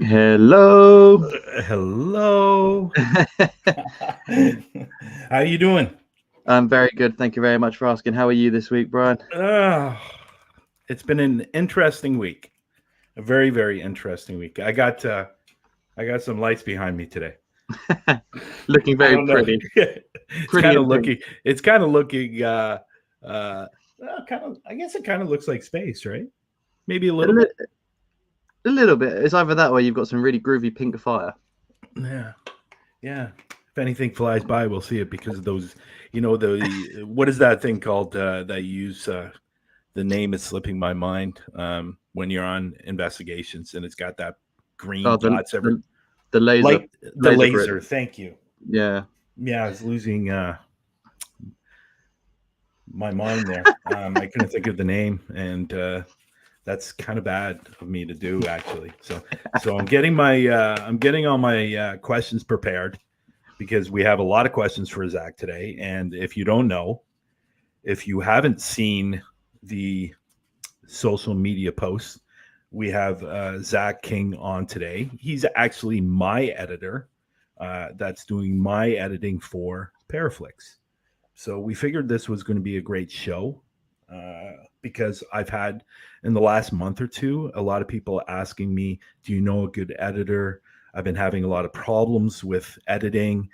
Hello. Hello. How you doing? I'm very good. Thank you very much for asking. How are you this week, Brian? Uh, it's been an interesting week. A very, very interesting week. I got some lights behind me today. Looking I very don't know. pretty. it's Pretty kind of and pink. looking. It's kind of looking. Kind of. I guess it kind of looks like space, right? Maybe a A, little bit. li- a little bit. It's either that or you've got some really groovy pink fire. Yeah. Yeah. If anything flies by, we'll see it because of those. The what is that thing called that you use? The name is slipping my mind when you're on investigations and it's got that green Oh, the dots every the, the laser light the laser grid. laser. Thank you. Yeah. Yeah, I was losing my mind there. I couldn't think of the name, and that's kind of bad of me to do actually. So I'm getting all my questions prepared because we have a lot of questions for Zach today. And if you don't know, if you haven't seen the social media posts, we have Zac King on today. He's actually my editor that's doing my editing for Paraflix. So we figured this was going to be a great show because I've had in the last month or two a lot of people asking me, "Do you know a good editor?" I've been having a lot of problems with editing.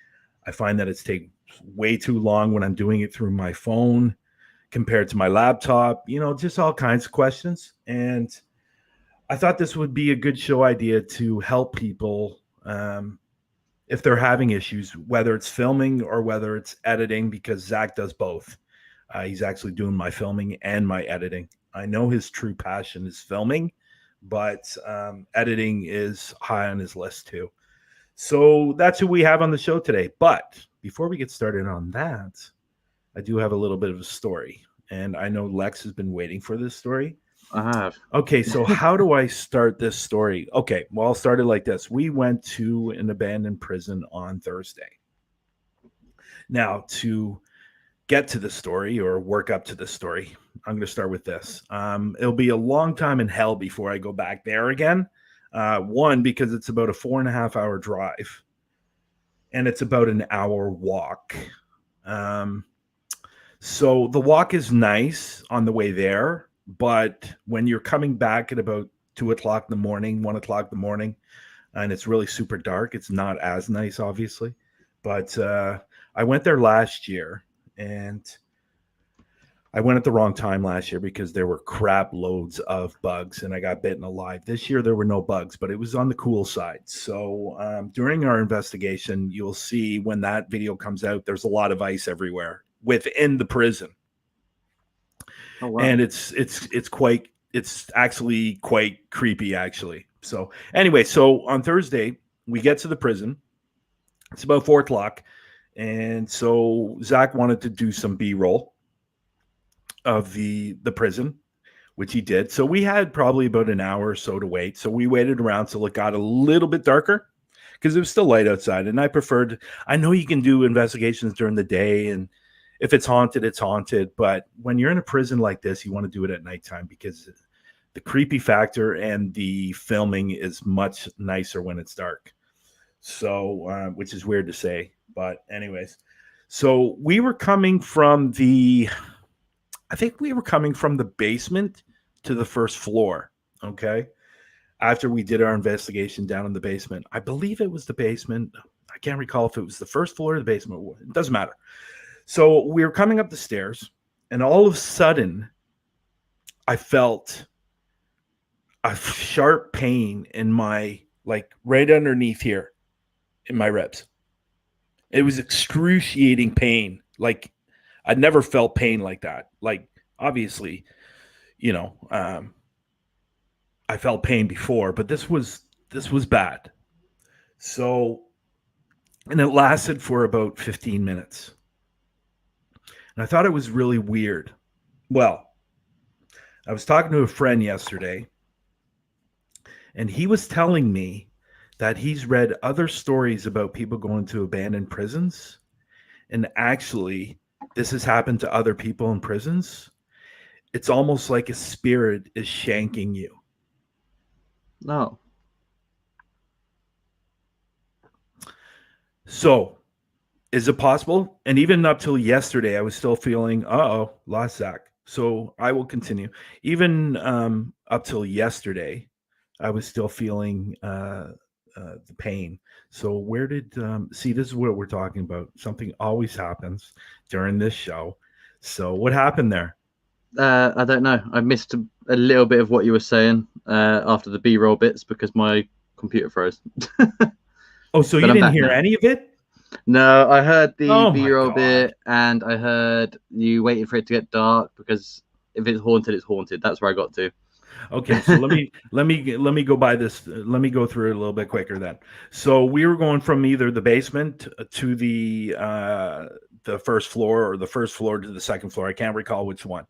I find that it's taking way too long when I'm doing it through my phone compared to my laptop, just all kinds of questions. And I thought this would be a good show idea to help people if they're having issues, whether it's filming or whether it's editing, because Zach does both. He's actually doing my filming and my editing. I know his true passion is filming, but editing is high on his list too. So that's who we have on the show today. But before we get started on that, I do have a little bit of a story. And I know Lex has been waiting for this story. I have. Okay, so how do I start this story? Okay, well, I'll start it like this. We went to an abandoned prison on Thursday. Now, to get to the story or work up to the story, I'm going to start with this. It'll be a long time in hell before I go back there again. One, because it's about a 4.5 hour drive and it's about an hour walk. Um, So the walk is nice on the way there, but when you're coming back at about 2 o'clock in the morning, 1 o'clock in the morning, and it's really super dark, it's not as nice, obviously. But I went there last year, and I went at the wrong time last year because there were crap loads of bugs, and I got bitten alive. This year there were no bugs, but it was on the cool side. So during our investigation, you'll see when that video comes out, there's a lot of ice everywhere within the prison, Oh wow. and it's actually quite creepy actually. So anyway, so on Thursday we get to the prison. It's about 4 o'clock, and so Zach wanted to do some B-roll of the prison, which he did. So we had probably about an hour or so to wait. So we waited around till it got a little bit darker because it was still light outside. And I know you can do investigations during the day, and if it's haunted, it's haunted. But when you're in a prison like this, you want to do it at nighttime because the creepy factor and the filming is much nicer when it's dark. So, which is weird to say, but anyways, so I think we were coming from the basement to the first floor. Okay. After we did our investigation down in the basement, I believe it was the basement. I can't recall if it was the first floor or the basement. It doesn't matter. So we were coming up the stairs, and all of a sudden, I felt a sharp pain in my, like, right underneath here in my ribs. It was excruciating pain. Like, I'd never felt pain like that. Like, obviously, you know, um, I felt pain before, but this was bad. So, and it lasted for about 15 minutes. And I thought it was really weird. Well, I was talking to a friend yesterday, and he was telling me that he's read other stories about people going to abandoned prisons. And actually, this has happened to other people in prisons. It's almost like a spirit is shanking you. No. So, is it possible? And even up till yesterday, I was still feeling, lost Zach. So I will continue. Even up till yesterday, I was still feeling the pain. So where did see? This is what we're talking about. Something always happens during this show. So what happened there? I don't know. I missed a little bit of what you were saying after the B-roll bits because my computer froze. Oh, so But you I'm didn't back hear now. any of it? No, I heard the Oh my B-roll God. bit, and I heard you waiting for it to get dark because if it's haunted, it's haunted. That's where I got to. Okay, so let me go by this. Let me go through it a little bit quicker then. So we were going from either the basement to the first floor, or the first floor to the second floor. I can't recall which one.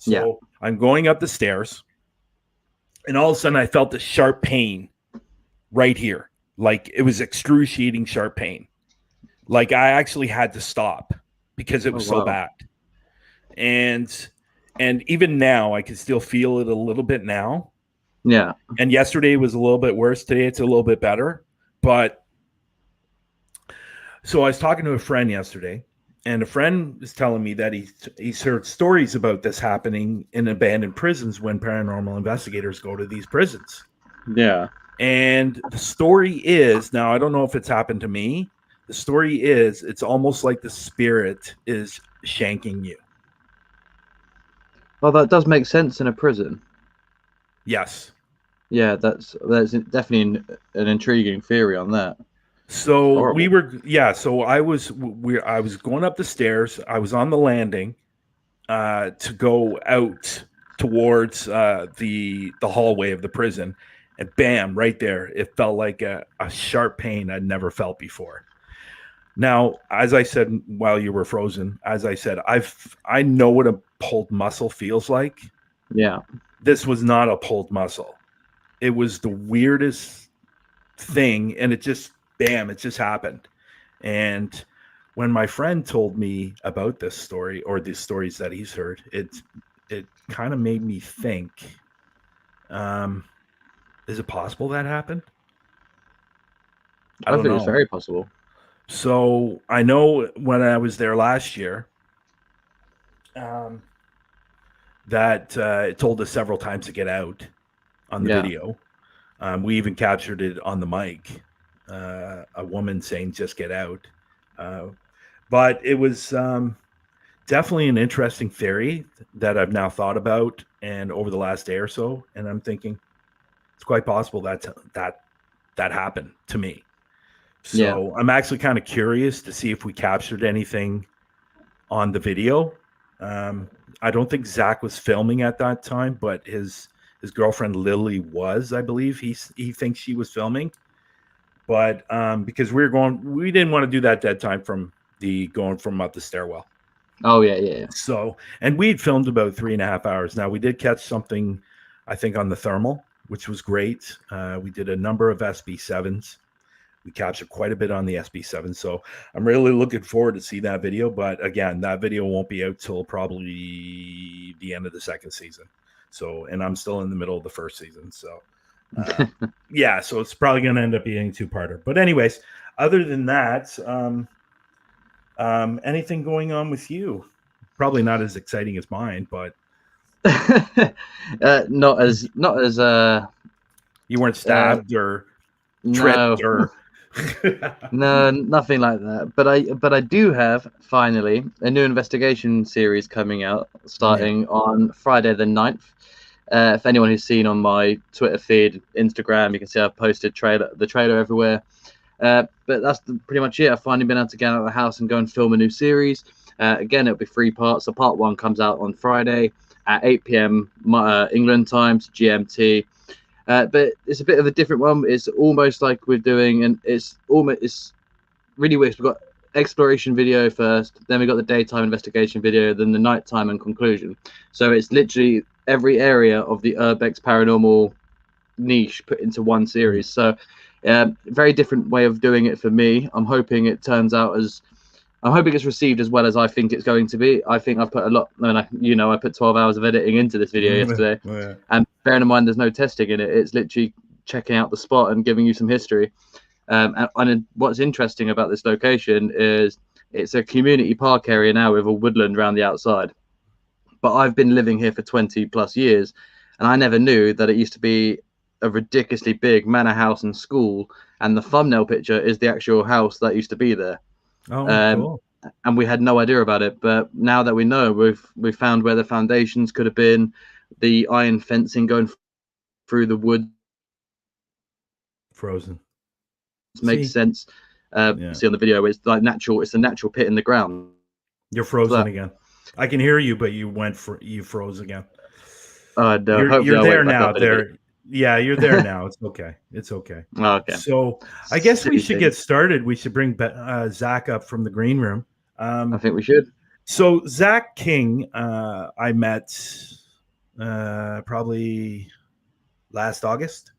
Yeah. So I'm going up the stairs, and all of a sudden I felt this sharp pain right here, like it was excruciating sharp pain. Like I actually had to stop because it Oh was so wow. bad. And even now I can still feel it a little bit now. Yeah. And yesterday was a little bit worse. Today it's a little bit better. But so I was talking to a friend yesterday, and a friend was telling me that he's heard stories about this happening in abandoned prisons when paranormal investigators go to these prisons. Yeah. And the story is, now I don't know if it's happened to me. The story is it's almost like the spirit is shanking you. Well, that does make sense in a prison. Yes. Yeah, that's definitely an intriguing theory on that. So we Horrible. were, yeah. So I was going up the stairs. I was on the landing to go out towards the hallway of the prison, and bam, right there, it felt like a sharp pain I'd never felt before. Now, as I said while you were frozen, as I said, I know what a pulled muscle feels like. Yeah. This was not a pulled muscle. It was the weirdest thing, and it just bam, it just happened. And when my friend told me about this story, or these stories that he's heard, it kind of made me think, is it possible that happened? I I don't think it's know. very possible. So I know when I was there last year, that it told us several times to get out on the Yeah. video. We even captured it on the mic, a woman saying, just get out. But it was definitely an interesting theory that I've now thought about, and over the last day or so, and I'm thinking it's quite possible that happened to me. Yeah. So I'm actually kind of curious to see if we captured anything on the video. I don't think Zach was filming at that time, but his girlfriend Lily was, I believe. He thinks she was filming, but because we didn't want to do that dead time from going from up the stairwell. Oh yeah. Yeah. So, and we'd filmed about 3.5 hours. Now we did catch something, I think, on the thermal, which was great. We did a number of SB7s. We captured quite a bit on the SB7. So I'm really looking forward to see that video. But again, that video won't be out till probably the end of the second season. So, and I'm still in the middle of the first season. So, yeah, so it's probably going to end up being a two-parter. But anyways, other than that, anything going on with you? Probably not as exciting as mine, but not as you weren't stabbed or tripped no. or No, nothing like that. But I do have finally a new investigation series coming out yeah. starting on Friday the 9th. If anyone who's seen on my Twitter feed, Instagram, you can see I've posted the trailer everywhere. But that's pretty much it. I've finally been able to get out of the house and go and film a new series. Again, it'll be 3 parts. So part 1 comes out on Friday at 8 p.m. England time, GMT. But it's a bit of a different one. It's almost like we're doing, and it's really weird. We've got exploration video first, then we got the daytime investigation video, then the nighttime and conclusion. So it's literally every area of the Urbex paranormal niche put into one series. So very different way of doing it for me. I'm hoping it turns out as I'm hoping it's received as well as I think it's going to be. I think I've put a lot. I mean, I put 12 hours of editing into this video yesterday, Yeah. and bearing in mind there's no testing in it. It's literally checking out the spot and giving you some history. And what's interesting about this location is it's a community park area now with a woodland around the outside. But I've been living here for 20 plus years, and I never knew that it used to be a ridiculously big manor house and school, and the thumbnail picture is the actual house that used to be there. Oh, cool. And we had no idea about it, but now that we know, we've found where the foundations could have been, the iron fencing going through the wood. Frozen. Makes sense. See on the video, it's like natural. It's a natural pit in the ground. You're frozen again. I can hear you, but you froze again. No, you're there now. Yeah, you're there now. It's okay. It's okay. Okay. So I guess we should get started. We should bring Zac up from the green room. I think we should. So Zac King, I met probably last August.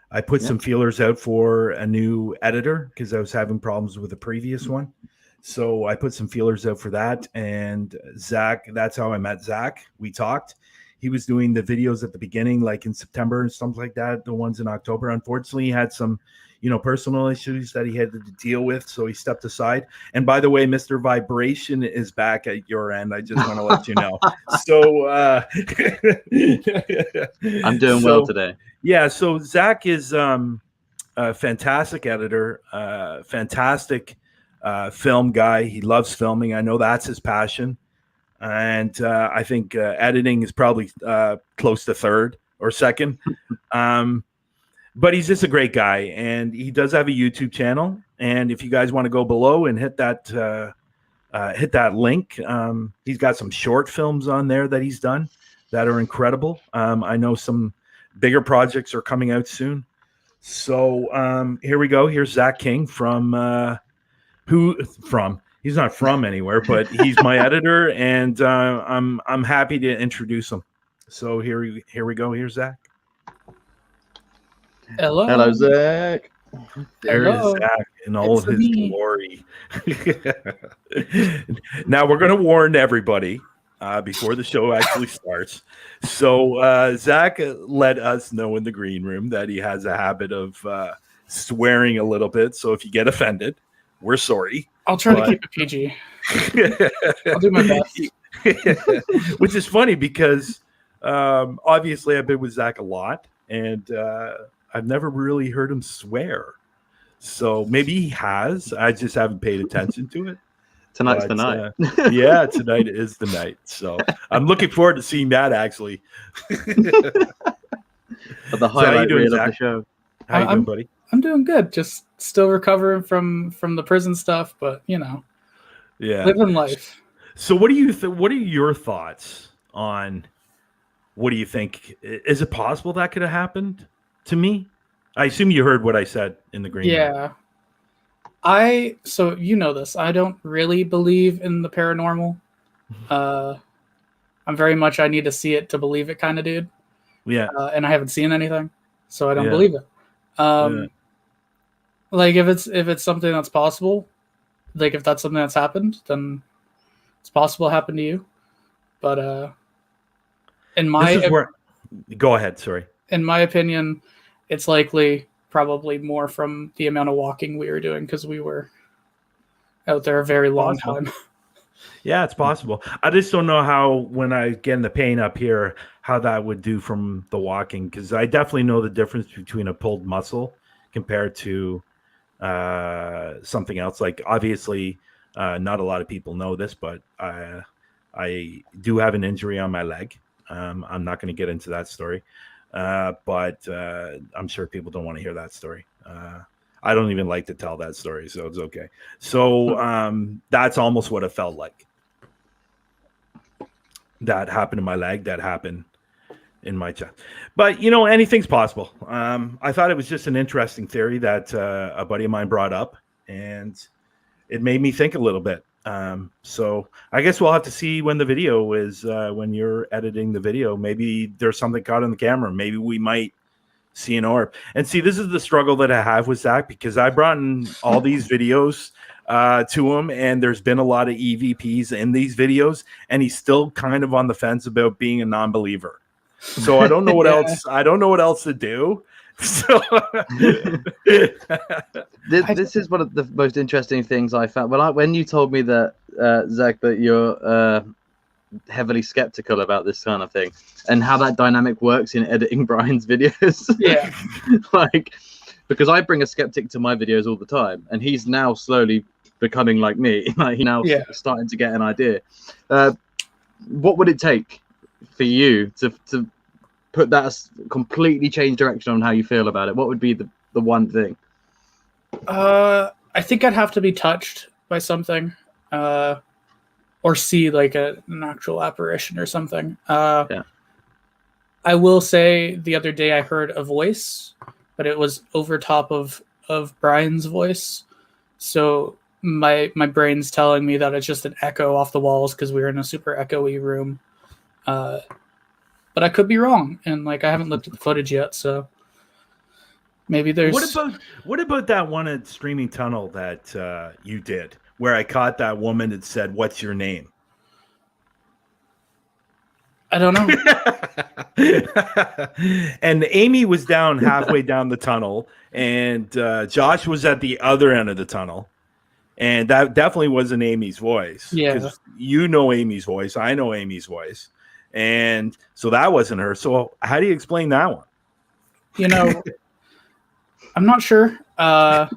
I put some feelers out for a new editor because I was having problems with the previous one. So I put some feelers out for that. And Zac, that's how I met Zac. We talked. He was doing the videos at the beginning, like in September and stuff like that. The ones in October, unfortunately, he had some, personal issues that he had to deal with. So he stepped aside. And by the way, Mr. Vibration is back at your end. I just want to let you know. So I'm doing well today. Yeah. So Zac is a fantastic editor, fantastic film guy. He loves filming. I know that's his passion. And I think editing is probably close to third or second. But he's just a great guy, and he does have a YouTube channel. And if you guys want to go below and hit that link, he's got some short films on there that he's done that are incredible. I know some bigger projects are coming out soon. So here we go. Here's Zac King from he's not from anywhere, but he's my editor, and I'm happy to introduce him. So here we go. Here's Zac. Hello, Zac. There is Zac in all of his glory. Now we're going to warn everybody before the show actually starts. So Zac let us know in the green room that he has a habit of swearing a little bit. So if you get offended, we're sorry. I'll try to keep it PG. I'll do my best. Which is funny because obviously I've been with Zac a lot, and I've never really heard him swear. So maybe he has. I just haven't paid attention to it. Tonight's the night. Yeah, tonight is the night. So I'm looking forward to seeing that, actually. But the highlight reel of the show. How you doing, buddy? I'm doing good. Just still recovering from the prison stuff, but living life. So what are your thoughts on what do you think? Is it possible that could have happened to me? I assume you heard what I said in the green room. So you know this. I don't really believe in the paranormal. I'm very much I need to see it to believe it kind of dude. Yeah. And I haven't seen anything, so I don't believe it. Like if it's something that's possible, like if that's something that's happened, then it's possible it happened to you. But go ahead, sorry. In my opinion, it's likely probably more from the amount of walking we were doing because we were out there a very long time. Yeah, it's possible. I just don't know how, when I get in the pain up here, how that would do from the walking, because I definitely know the difference between a pulled muscle compared to something else. Like obviously, not a lot of people know this, but I do have an injury on my leg. I'm not going to get into that story, but I'm sure people don't want to hear that story. I don't even like to tell that story, so it's okay. So that's almost what it felt like. That happened in my leg. That happened in my chest. But, anything's possible. I thought it was just an interesting theory that a buddy of mine brought up, and it made me think a little bit. So I guess we'll have to see when the video is, when you're editing the video. Maybe there's something caught on the camera. Maybe we might see an orb. And see, this is the struggle that I have with Zac, because I brought in all these videos to him, and there's been a lot of EVPs in these videos, and he's still kind of on the fence about being a non-believer. So I don't know what else. I don't know what else to do. So this is one of the most interesting things I found when you told me that Zach, that you're heavily skeptical about this kind of thing and how that dynamic works in editing Brian's videos. Yeah. Like, because I bring a skeptic to my videos all the time, and he's now slowly becoming like me. Like, he's now starting to get an idea. What would it take for you to put that completely change direction on how you feel about it? What would be the one thing? I think I'd have to be touched by something, or see like an actual apparition or something. I will say the other day I heard a voice, but it was over top of Brian's voice. So my brain's telling me that it's just an echo off the walls because we were in a super echoey room. But I could be wrong, and like I haven't looked at the footage yet, so maybe there's. What about that one at Streaming Tunnel that you did, where I caught that woman that said, "What's your name?" I don't know. And Amy was down halfway down the tunnel, and Josh was at the other end of the tunnel, and that definitely wasn't Amy's voice. Yeah, because you know Amy's voice, I know Amy's voice. And so that wasn't her. So how do you explain that one? You know, I'm not sure. I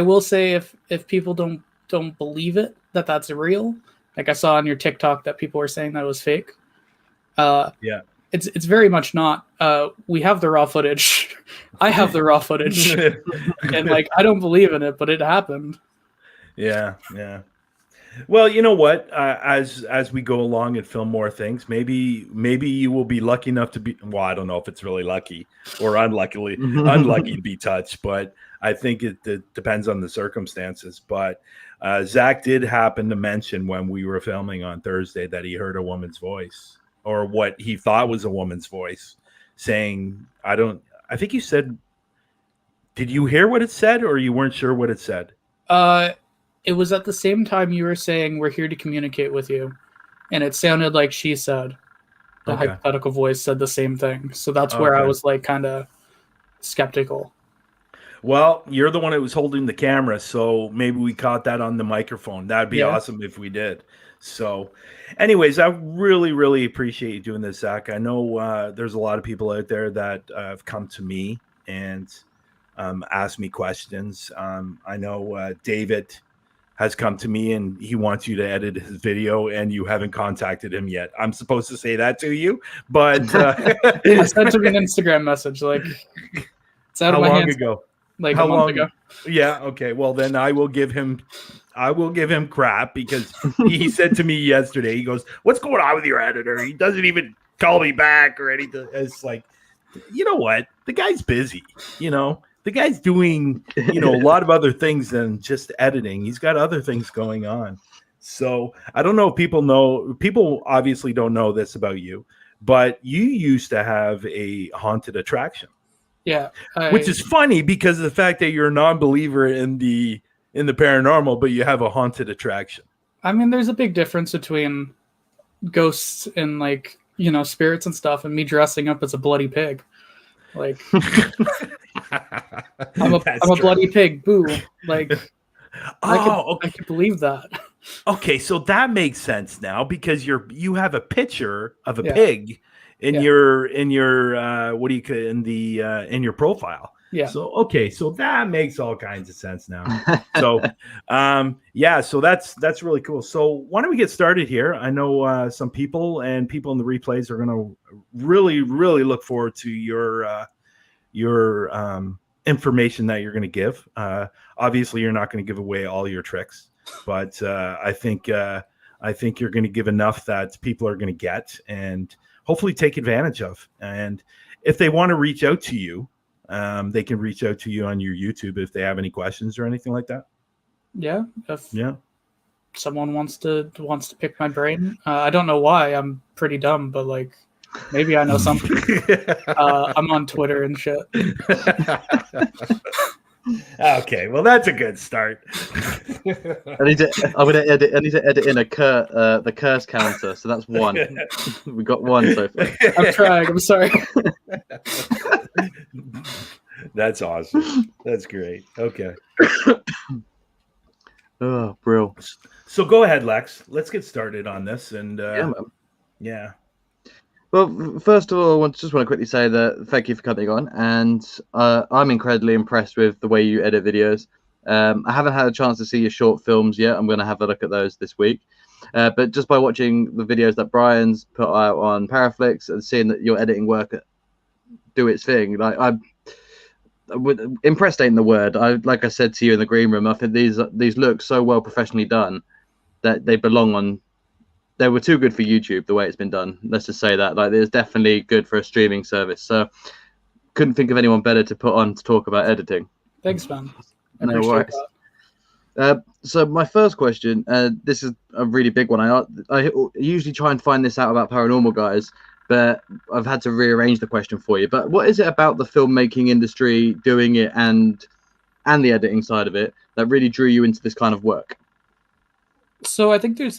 will say if people don't believe it, that's real. Like I saw on your TikTok that people were saying that it was fake. It's very much not. We have the raw footage. I have the raw footage, and like I don't believe in it, but it happened. Yeah. Well, you know what? As we go along and film more things, maybe you will be lucky enough to be. Well, I don't know if it's really lucky or unlucky to be touched, but I think it depends on the circumstances. But Zach did happen to mention when we were filming on Thursday that he heard a woman's voice, or what he thought was a woman's voice, saying, "I think you said." Did you hear what it said, or you weren't sure what it said? It was at the same time you were saying, "We're here to communicate with you," and it sounded like she said, the hypothetical voice said the same thing. So that's where I was like kind of skeptical. Well, you're the one that was holding the camera, so maybe we caught that on the microphone. That'd be awesome if we did. So anyways, I really, really appreciate you doing this, Zach. I know there's a lot of people out there that have come to me and asked me questions. I know David has come to me and he wants you to edit his video, and you haven't contacted him yet. I'm supposed to say that to you, but I sent him an Instagram message like it's out of my hands. How long ago? Like a month ago. Yeah, okay. Well, then I will give him crap, because he said to me yesterday, he goes, "What's going on with your editor? He doesn't even call me back or anything." It's like, you know what? The guy's busy, The guy's doing, a lot of other things than just editing. He's got other things going on. So I don't know if people know. People obviously don't know this about you, but you used to have a haunted attraction. Yeah, which is funny because of the fact that you're a non-believer in the paranormal, but you have a haunted attraction. I mean, there's a big difference between ghosts and like spirits and stuff, and me dressing up as a bloody pig. Like, I'm a bloody pig. Boo! Like, I can believe that. Okay, so that makes sense now, because you have a picture of a pig in your in your profile. Yeah. So okay, so that makes all kinds of sense now. So so that's really cool. So why don't we get started here? I know some people in the replays are going to really, really look forward to your information that you're going to give. Obviously, you're not going to give away all your tricks, but I think you're going to give enough that people are going to get and hopefully take advantage of. And if they want to reach out to you, they can reach out to you on your YouTube if they have any questions or anything like that. Yeah. If someone wants to pick my brain, I don't know why. I'm pretty dumb, but like maybe I know something. I'm on Twitter and shit. Okay, well that's a good start. I need to edit in the curse counter, so that's 1. We got 1 so far. I'm trying. I'm sorry. That's awesome. That's great. Okay. Oh, brill. So go ahead, Lex. Let's get started on this. And Yeah, man. yeah. Well, first of all, I just want to quickly say that thank you for coming on, and I'm incredibly impressed with the way you edit videos. I haven't had a chance to see your short films yet. I'm going to have a look at those this week. But just by watching the videos that Brian's put out on Paraflix and seeing that your editing work do its thing, like impressed ain't the word. Like I said to you in the green room, I think these look so well professionally done that they belong on. They were too good for YouTube the way it's been done. Let's just say that. Like, it's definitely good for a streaming service. So, couldn't think of anyone better to put on to talk about editing. Thanks, man. No worries. So my first question, this is a really big one. I usually try and find this out about paranormal guys, but I've had to rearrange the question for you. But what is it about the filmmaking industry, doing it, and the editing side of it that really drew you into this kind of work? So I think there's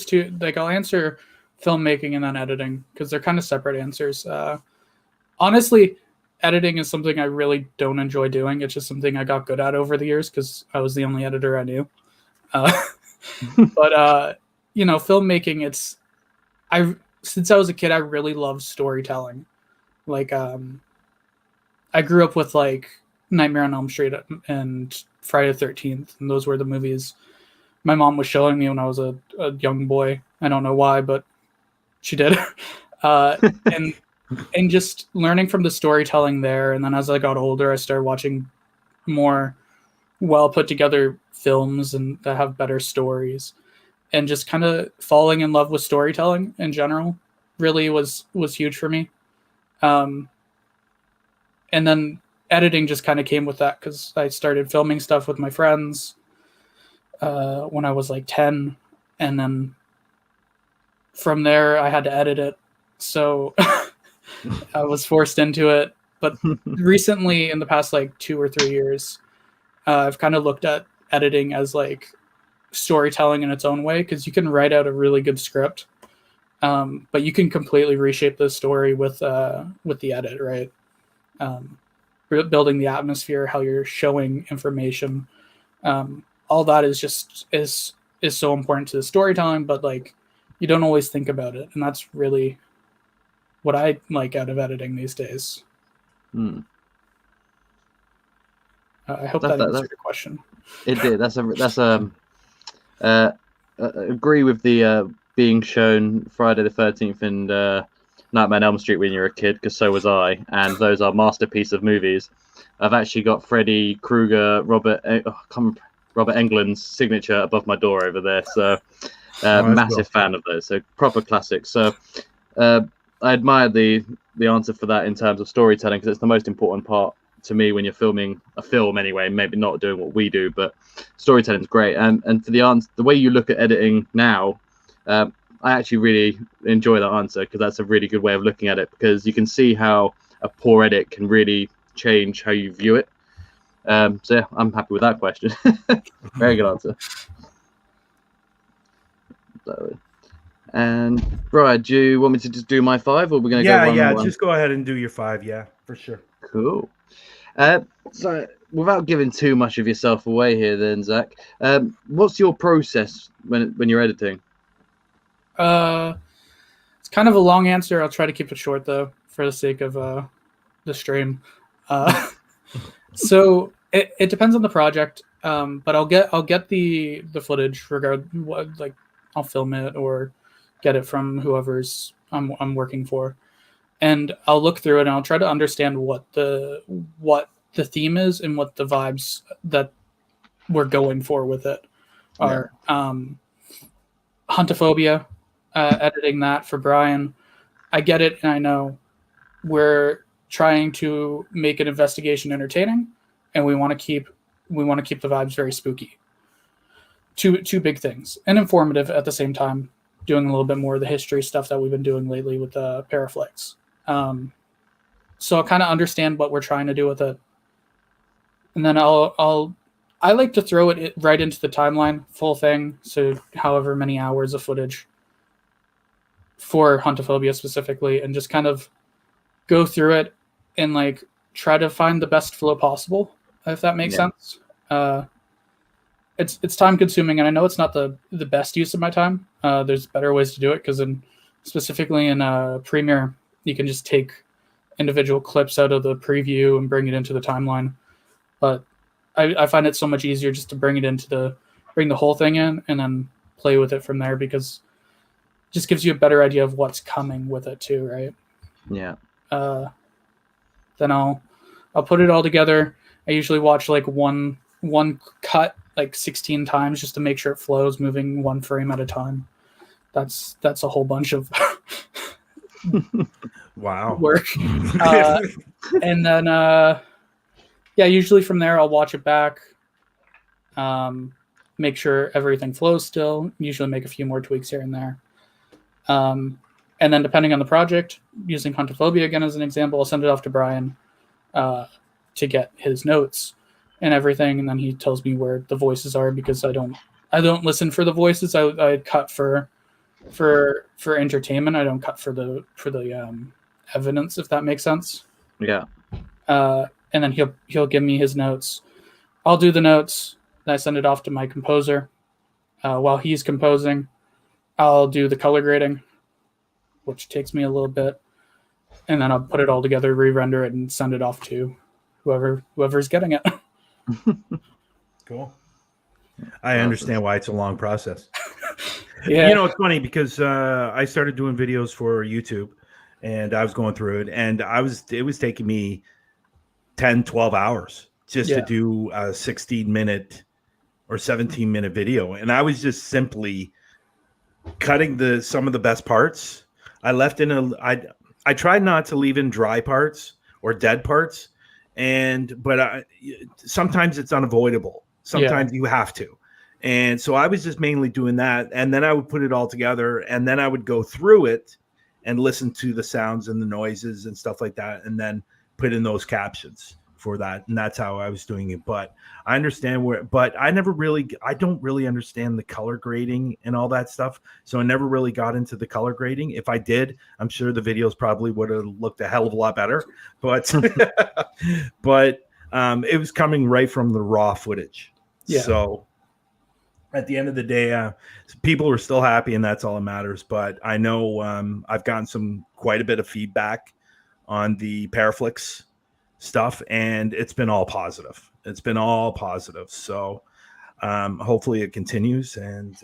two. Like, I'll answer filmmaking and then editing because they're kind of separate answers. Honestly, editing is something I really don't enjoy doing. It's just something I got good at over the years because I was the only editor I knew. But filmmaking, since I was a kid, I really loved storytelling. Like, I grew up with like Nightmare on Elm Street and Friday the 13th, and those were the movies my mom was showing me when I was a young boy. I don't know why, but she did. And just learning from the storytelling there. And then as I got older, I started watching more well put together films and that have better stories, and just kind of falling in love with storytelling in general really was huge for me. And then editing just kind of came with that because I started filming stuff with my friends when I was like 10, and then from there I had to edit it, so I was forced into it. But recently, in the past like 2 or 3 years, I've kind of looked at editing as like storytelling in its own way, because you can write out a really good script, but you can completely reshape the story with the edit, right? Building the atmosphere, how you're showing information, all that is so important to the storytelling, but like you don't always think about it, and that's really what I like out of editing these days. I hope that answered your question. It did. Agree with the being shown Friday the 13th and Nightmare on Elm Street when you were a kid, because so was I, and those are masterpieces of movies. I've actually got Freddy Krueger, Robert Englund's signature above my door over there, so massive fan of those. So proper classics. So I admire the answer for that in terms of storytelling, because it's the most important part to me when you're filming a film anyway. Maybe not doing what we do, but storytelling is great. And for the answer, the way you look at editing now, I actually really enjoy that answer, because that's a really good way of looking at it, because you can see how a poor edit can really change how you view it. So yeah, I'm happy with that question. Very good answer. So, and Brian, do you want me to just do my 5, or we're going to go one? Yeah, just go ahead and do your 5. Yeah, for sure. Cool. So without giving too much of yourself away here then, Zach, what's your process when you're editing? It's kind of a long answer. I'll try to keep it short though, for the sake of the stream. So it depends on the project, but I'll get the footage like I'll film it or get it from whoever's I'm working for, and I'll look through it and I'll try to understand what the theme is and what the vibes that we're going for with it are. Huntophobia, editing that for Brian, I get it, and I know we're trying to make an investigation entertaining, and we want to keep the vibes very spooky. Two big things, and informative at the same time. Doing a little bit more of the history stuff that we've been doing lately with Paraflix. So I kind of understand what we're trying to do with it. and then I like to throw it right into the timeline, full thing. So however many hours of footage for Huntophobia specifically, and just kind of go through it and like try to find the best flow possible, if that makes sense. It's time consuming, and I know it's not the best use of my time. There's better ways to do it, because specifically in Premiere, you can just take individual clips out of the preview and bring it into the timeline. But I find it so much easier just to bring the whole thing in and then play with it from there, because it just gives you a better idea of what's coming with it too, right? Yeah. Then I'll put it all together. I usually watch like one cut like 16 times just to make sure it flows, moving one frame at a time. That's a whole bunch of wow work. And then usually from there I'll watch it back, make sure everything flows still, usually make a few more tweaks here and there. And then depending on the project, using Huntophobia again as an example, I'll send it off to Brian to get his notes and everything, and then he tells me where the voices are, because I don't listen for the voices. I cut for entertainment. I don't cut for the evidence, if that makes sense. Yeah. And then he'll give me his notes. I'll do the notes, then I send it off to my composer. While he's composing, I'll do the color grading, which takes me a little bit, and then I'll put it all together, re-render it, and send it off to whoever's getting it. Cool. I understand why it's a long process. Yeah. You know, it's funny because I started doing videos for YouTube, and I was going through it, and it was taking me 10, 12 hours just to do a 16-minute or 17-minute video. And I was just simply cutting some of the best parts. I tried not to leave in dry parts or dead parts, but sometimes it's unavoidable. Sometimes you have to. And so I was just mainly doing that, and then I would put it all together, and then I would go through it and listen to the sounds and the noises and stuff like that, and then put in those captions for that. And that's how I was doing it. But I understand but I don't really understand the color grading and all that stuff. So I never really got into the color grading. If I did, I'm sure the videos probably would have looked a hell of a lot better, but, it was coming right from the raw footage. Yeah. So at the end of the day, people are still happy, and that's all that matters. But I know I've gotten quite a bit of feedback on the Paraflix stuff, and it's been all positive. So hopefully it continues. And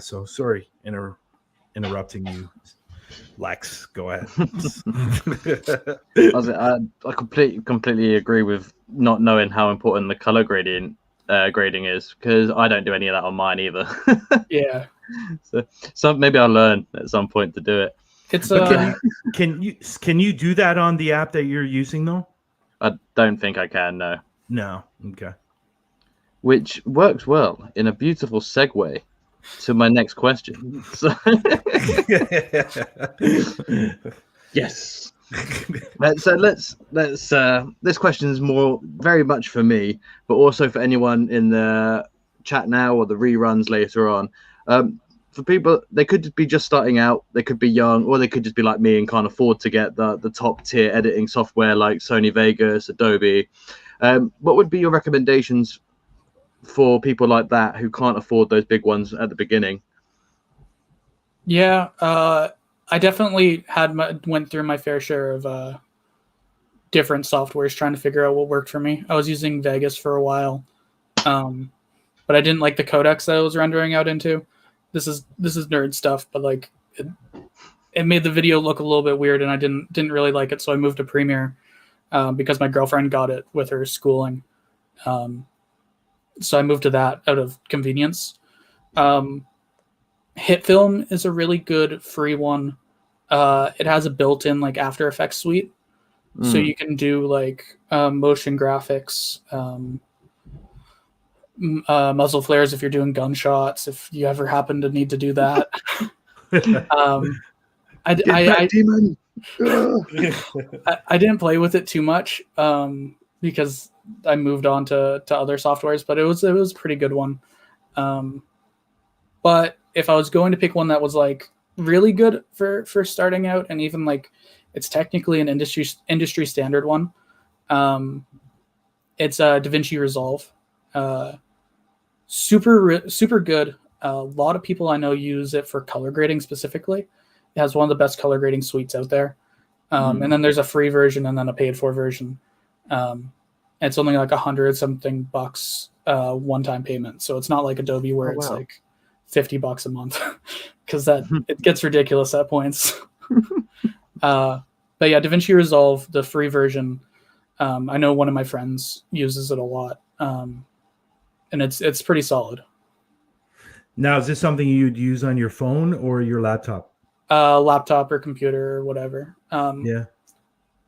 so sorry, interrupting you, Lex. Go ahead. I completely agree with not knowing how important the color grading is, because I don't do any of that on mine either. Yeah. So maybe I'll learn at some point to do it. It's can you do that on the app that you're using though? I don't think I can. No. Okay. Which works well in a beautiful segue to my next question. So yes. So let's this question is very much for me, but also for anyone in the chat now or the reruns later on. For people, they could be just starting out, they could be young, or they could just be like me and can't afford to get the top tier editing software like Sony Vegas, Adobe. What would be your recommendations for people like that who can't afford those big ones at the beginning? Yeah, I definitely went through my fair share of different softwares trying to figure out what worked for me. I was using Vegas for a while, but I didn't like the codecs that I was rendering out into. This is nerd stuff, but like it made the video look a little bit weird, and I didn't really like it. So I moved to Premiere because my girlfriend got it with her schooling. So I moved to that out of convenience. HitFilm is a really good free one. It has a built-in like After Effects suite, so you can do like motion graphics, muzzle flares if you're doing gunshots, if you ever happen to need to do that. I didn't play with it too much because I moved on to other softwares, but it was a pretty good one. But if I was going to pick one that was like really good for starting out, and even like it's technically an industry standard one, it's Davinci Resolve. Super good. A lot of people I know use it for color grading specifically. It has one of the best color grading suites out there. And then there's a free version and then a paid for version. It's only like $100 something one-time payment. So it's not like Adobe where it's like $50 a month, because it gets ridiculous at points. But yeah, Davinci Resolve, the free version. I know one of my friends uses it a lot, and it's pretty solid. Now, is this something you'd use on your phone or your laptop? Laptop or computer or whatever. Yeah.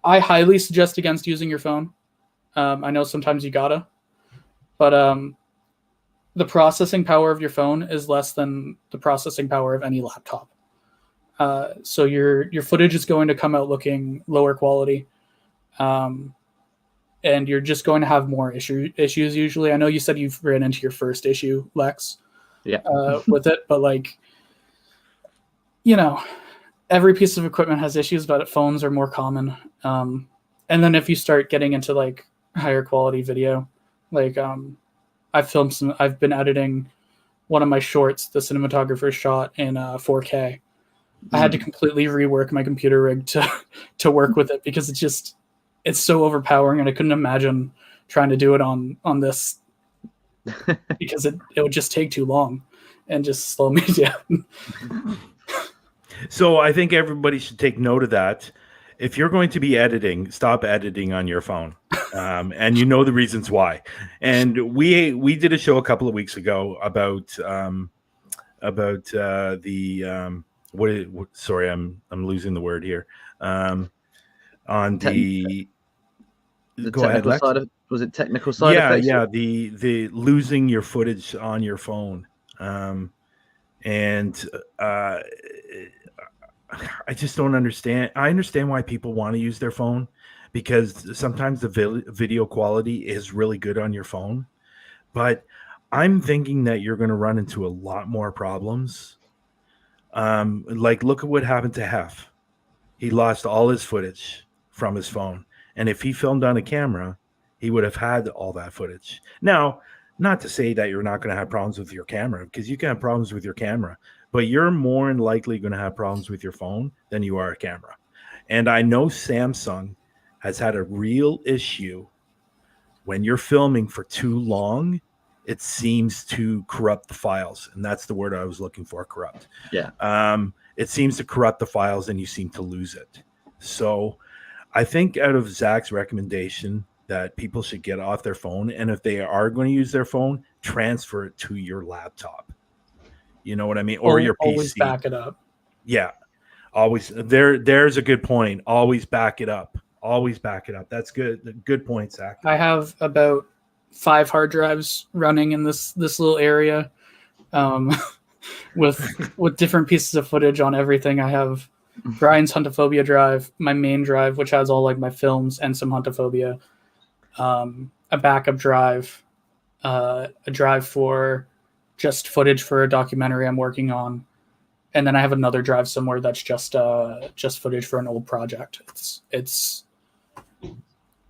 I highly suggest against using your phone. I know sometimes you gotta, but the processing power of your phone is less than the processing power of any laptop. So your footage is going to come out looking lower quality, and you're just going to have more issues usually. I know you said you've ran into your first issue, Lex. Yeah. With it, but like, you know, every piece of equipment has issues, but phones are more common. And then if you start getting into like higher quality video, like I've been editing one of my shorts, the cinematographer shot in 4K. I had to completely rework my computer rig to work with it, because it's so overpowering, and I couldn't imagine trying to do it on this, because it would just take too long and just slow me down. So I think everybody should take note of that. If you're going to be editing, stop editing on your phone. And you know the reasons why. And we did a show a couple of weeks ago about sorry, I'm losing the word here. On the go ahead, Lex. Side of, was it technical side effects? Yeah, the losing your footage on your phone. I just don't understand. I understand why people want to use their phone, because sometimes the video quality is really good on your phone. But I'm thinking that you're going to run into a lot more problems. Like, look at what happened to Hef. He lost all his footage from his phone. And if he filmed on a camera, he would have had all that footage. Now, not to say that you're not going to have problems with your camera, because you can have problems with your camera, but you're more than likely going to have problems with your phone than you are a camera. And I know Samsung has had a real issue when you're filming for too long. It seems to corrupt the files, and that's the word I was looking for, corrupt. Yeah. It seems to corrupt the files, and you seem to lose it. So I think out of Zach's recommendation that people should get off their phone, and if they are going to use their phone, transfer it to your laptop. You know what I mean? Or your PC. Always back it up. Yeah. Always. There's a good point. Always back it up. Always back it up. That's good. Good point, Zach. I have about 5 hard drives running in this little area, with different pieces of footage on everything. I have Brian's Huntophobia drive, my main drive, which has all like my films and some Huntophobia, a backup drive, a drive for just footage for a documentary I'm working on, and then I have another drive somewhere that's just footage for an old project. It's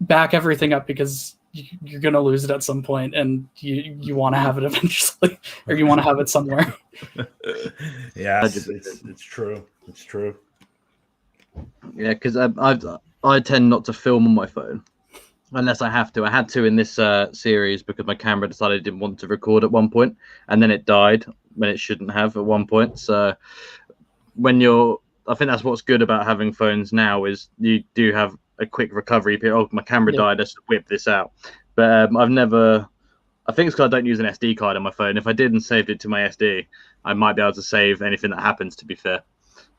back everything up, because you're going to lose it at some point, and you want to have it eventually, or you want to have it somewhere. Yeah, it's true. It's true. Yeah, because I tend not to film on my phone unless I have to. I had to in this series because my camera decided it didn't want to record at one point, and then it died when it shouldn't have at one point. So I think that's what's good about having phones now, is you do have a quick recovery period. Oh, my camera died, let's whip this out. But I think it's because I don't use an SD card on my phone. If I did and saved it to my SD, I might be able to save anything that happens, to be fair,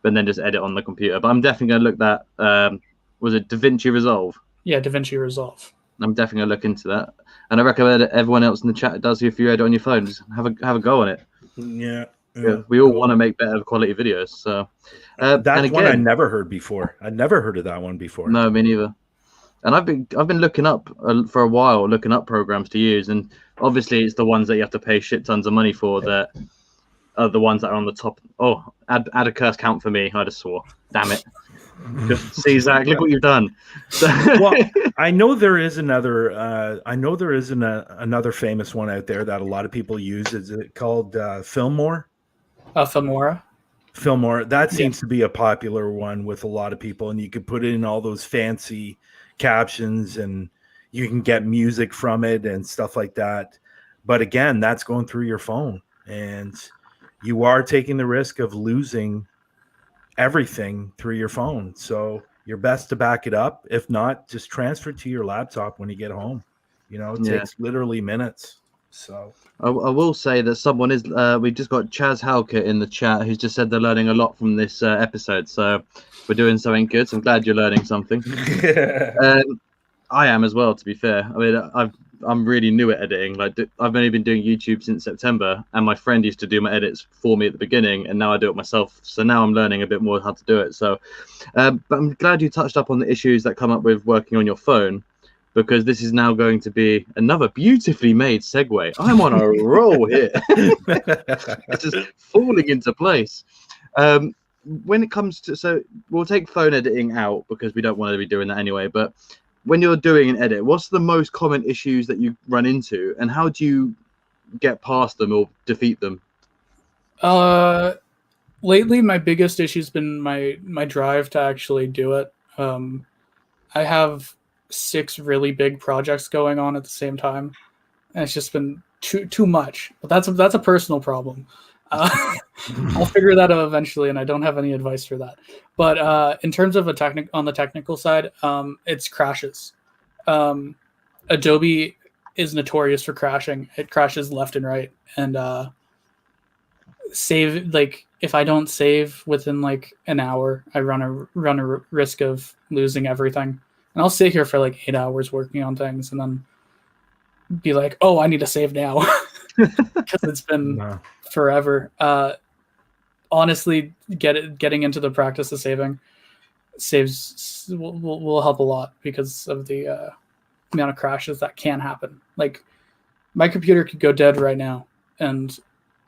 but then just edit on the computer. But I'm definitely going to look that. Was it Davinci Resolve? Yeah, Davinci Resolve. I'm definitely going to look into that. And I recommend everyone else in the chat does. If you edit on your phone, just have a go on it. Yeah. We all want to make better quality videos. So that's one I never heard before. I'd never heard of that one before. No, me neither. And I've been looking up for a while, looking up programs to use, and obviously it's the ones that you have to pay shit tons of money for that are the ones that are on the top. Oh, add a curse count for me. I just swore. Damn it. See, Zach, look what you've done. Well, I know there is another. Another famous one out there that a lot of people use. Is it called Filmore? Filmora. Filmore. That seems to be a popular one with a lot of people, and you could put in all those fancy captions, and you can get music from it and stuff like that. But again, that's going through your phone, and you are taking the risk of losing everything through your phone. So you're best to back it up. If not, just transfer it to your laptop when you get home. It takes literally minutes. So I will say that someone is we just got Chaz Halkett in the chat who's just said they're learning a lot from this episode. So we're doing something good. So I'm glad you're learning something. I am as well, to be fair. I mean, I'm really new at editing. Like, I've only been doing YouTube since September, and my friend used to do my edits for me at the beginning, and now I do it myself. So now I'm learning a bit more how to do it. So, but I'm glad you touched up on the issues that come up with working on your phone, because this is now going to be another beautifully made segue. I'm on a roll here. It's just falling into place. When it comes to, so we'll take phone editing out because we don't want to be doing that anyway, but when you're doing an edit, what's the most common issues that you run into, and how do you get past them or defeat them? Lately, my biggest issue has been my drive to actually do it. I have 6 really big projects going on at the same time, and it's just been too much. But that's a personal problem. I'll figure that out eventually, and I don't have any advice for that. But in terms of on the technical side, it's crashes. Adobe is notorious for crashing. It crashes left and right, and if I don't save within like an hour, I run a risk of losing everything. And I'll sit here for like 8 hours working on things, and then be like, "Oh, I need to save now," because it's been forever. Honestly, getting into the practice of saving will help a lot because of the amount of crashes that can happen. Like, my computer could go dead right now, and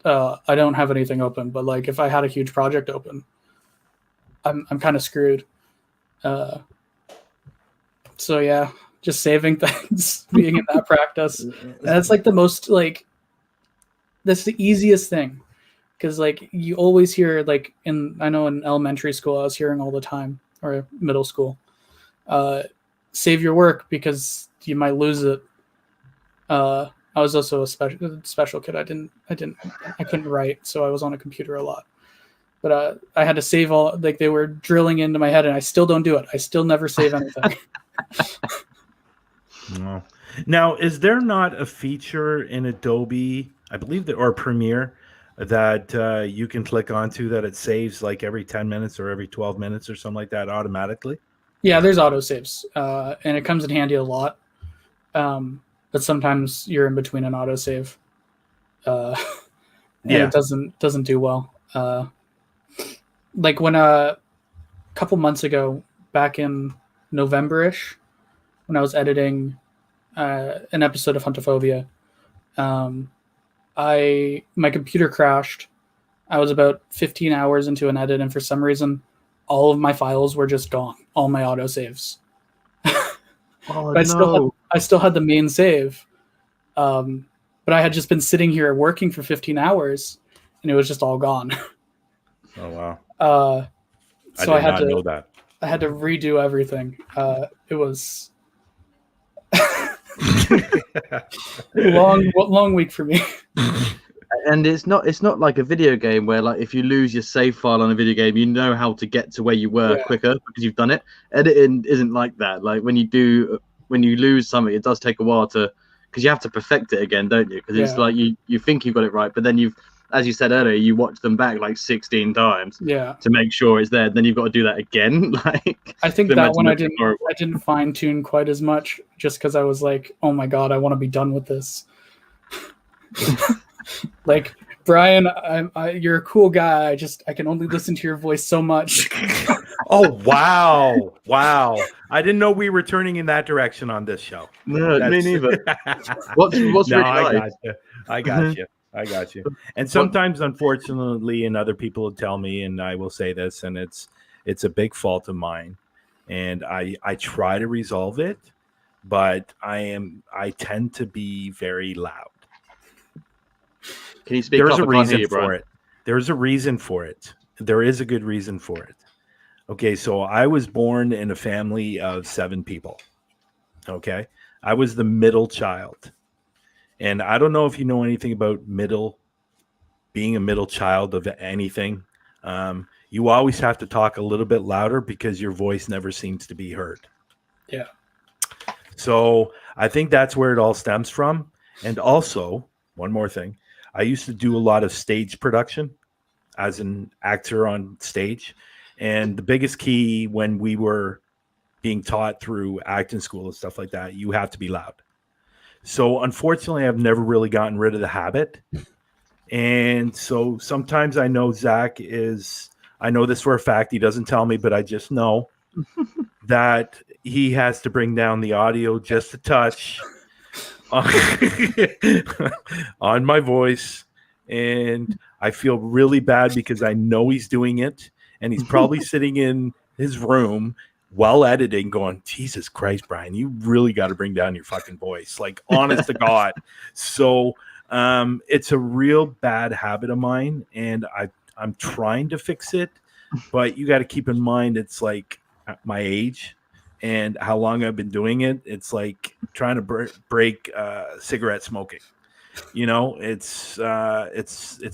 I don't have anything open. But like, if I had a huge project open, I'm kind of screwed. So yeah, just saving things, being in that practice. That's like the most that's the easiest thing. Because like you always hear I know in elementary school I was hearing all the time, or middle school, save your work because you might lose it. I was also a special kid. I couldn't write, so I was on a computer a lot. But I had to save all, they were drilling into my head, and I still don't do it. I still never save anything. No. Now, is there not a feature in Adobe, I believe or Premiere, that you can click onto that it saves like every 10 minutes or every 12 minutes or something like that automatically? Yeah, there's autosaves, and it comes in handy a lot. But sometimes you're in between an autosave. It doesn't do well. Like when a couple months ago, back in November-ish, when I was editing an episode of Huntophobia, my computer crashed. I was about 15 hours into an edit, and for some reason, all of my files were just gone. All my autosaves. Oh, but I still had the main save. But I had just been sitting here working for 15 hours, and it was just all gone. Oh wow! So I had to know that. I had to redo everything. It was long week for me. And it's not like a video game where like if you lose your save file on a video game, you know how to get to where you were quicker because you've done it. Editing isn't like that. Like when you lose something, it does take a while because you have to perfect it again, don't you? Because it's like you think you've got it right, but then as you said earlier, you watch them back like 16 times to make sure it's there. Then you've got to do that again. I think that one I didn't fine tune quite as much just because I was like, oh my god, I want to be done with this. Like Brian, you're a cool guy. I can only listen to your voice so much. Oh, wow. I didn't know we were turning in that direction on this show. No, me neither. What's No, really I nice? got you. And sometimes, unfortunately, and other people will tell me, and I will say this, and it's a big fault of mine, and I try to resolve it, but I tend to be very loud. Can you speak There's up? a reason for for it. There's a reason for it. There is a good reason for it. Okay, so I was born in a family of 7 people. Okay, I was the middle child. And I don't know if you know anything about being a middle child of anything. You always have to talk a little bit louder because your voice never seems to be heard. Yeah. So I think that's where it all stems from. And also, one more thing, I used to do a lot of stage production as an actor on stage. And the biggest key when we were being taught through acting school and stuff like that, you have to be loud. So unfortunately, I've never really gotten rid of the habit. And so sometimes I know I know this for a fact, he doesn't tell me, but I just know that he has to bring down the audio just a touch on my voice. And I feel really bad because I know he's doing it. And he's probably sitting in his room while editing going, Jesus Christ, Brian, you really got to bring down your fucking voice. Like, honest to God. So it's a real bad habit of mine. And I'm trying to fix it. But you got to keep in mind, it's like at my age and how long I've been doing it. It's like trying to break cigarette smoking. You know, it's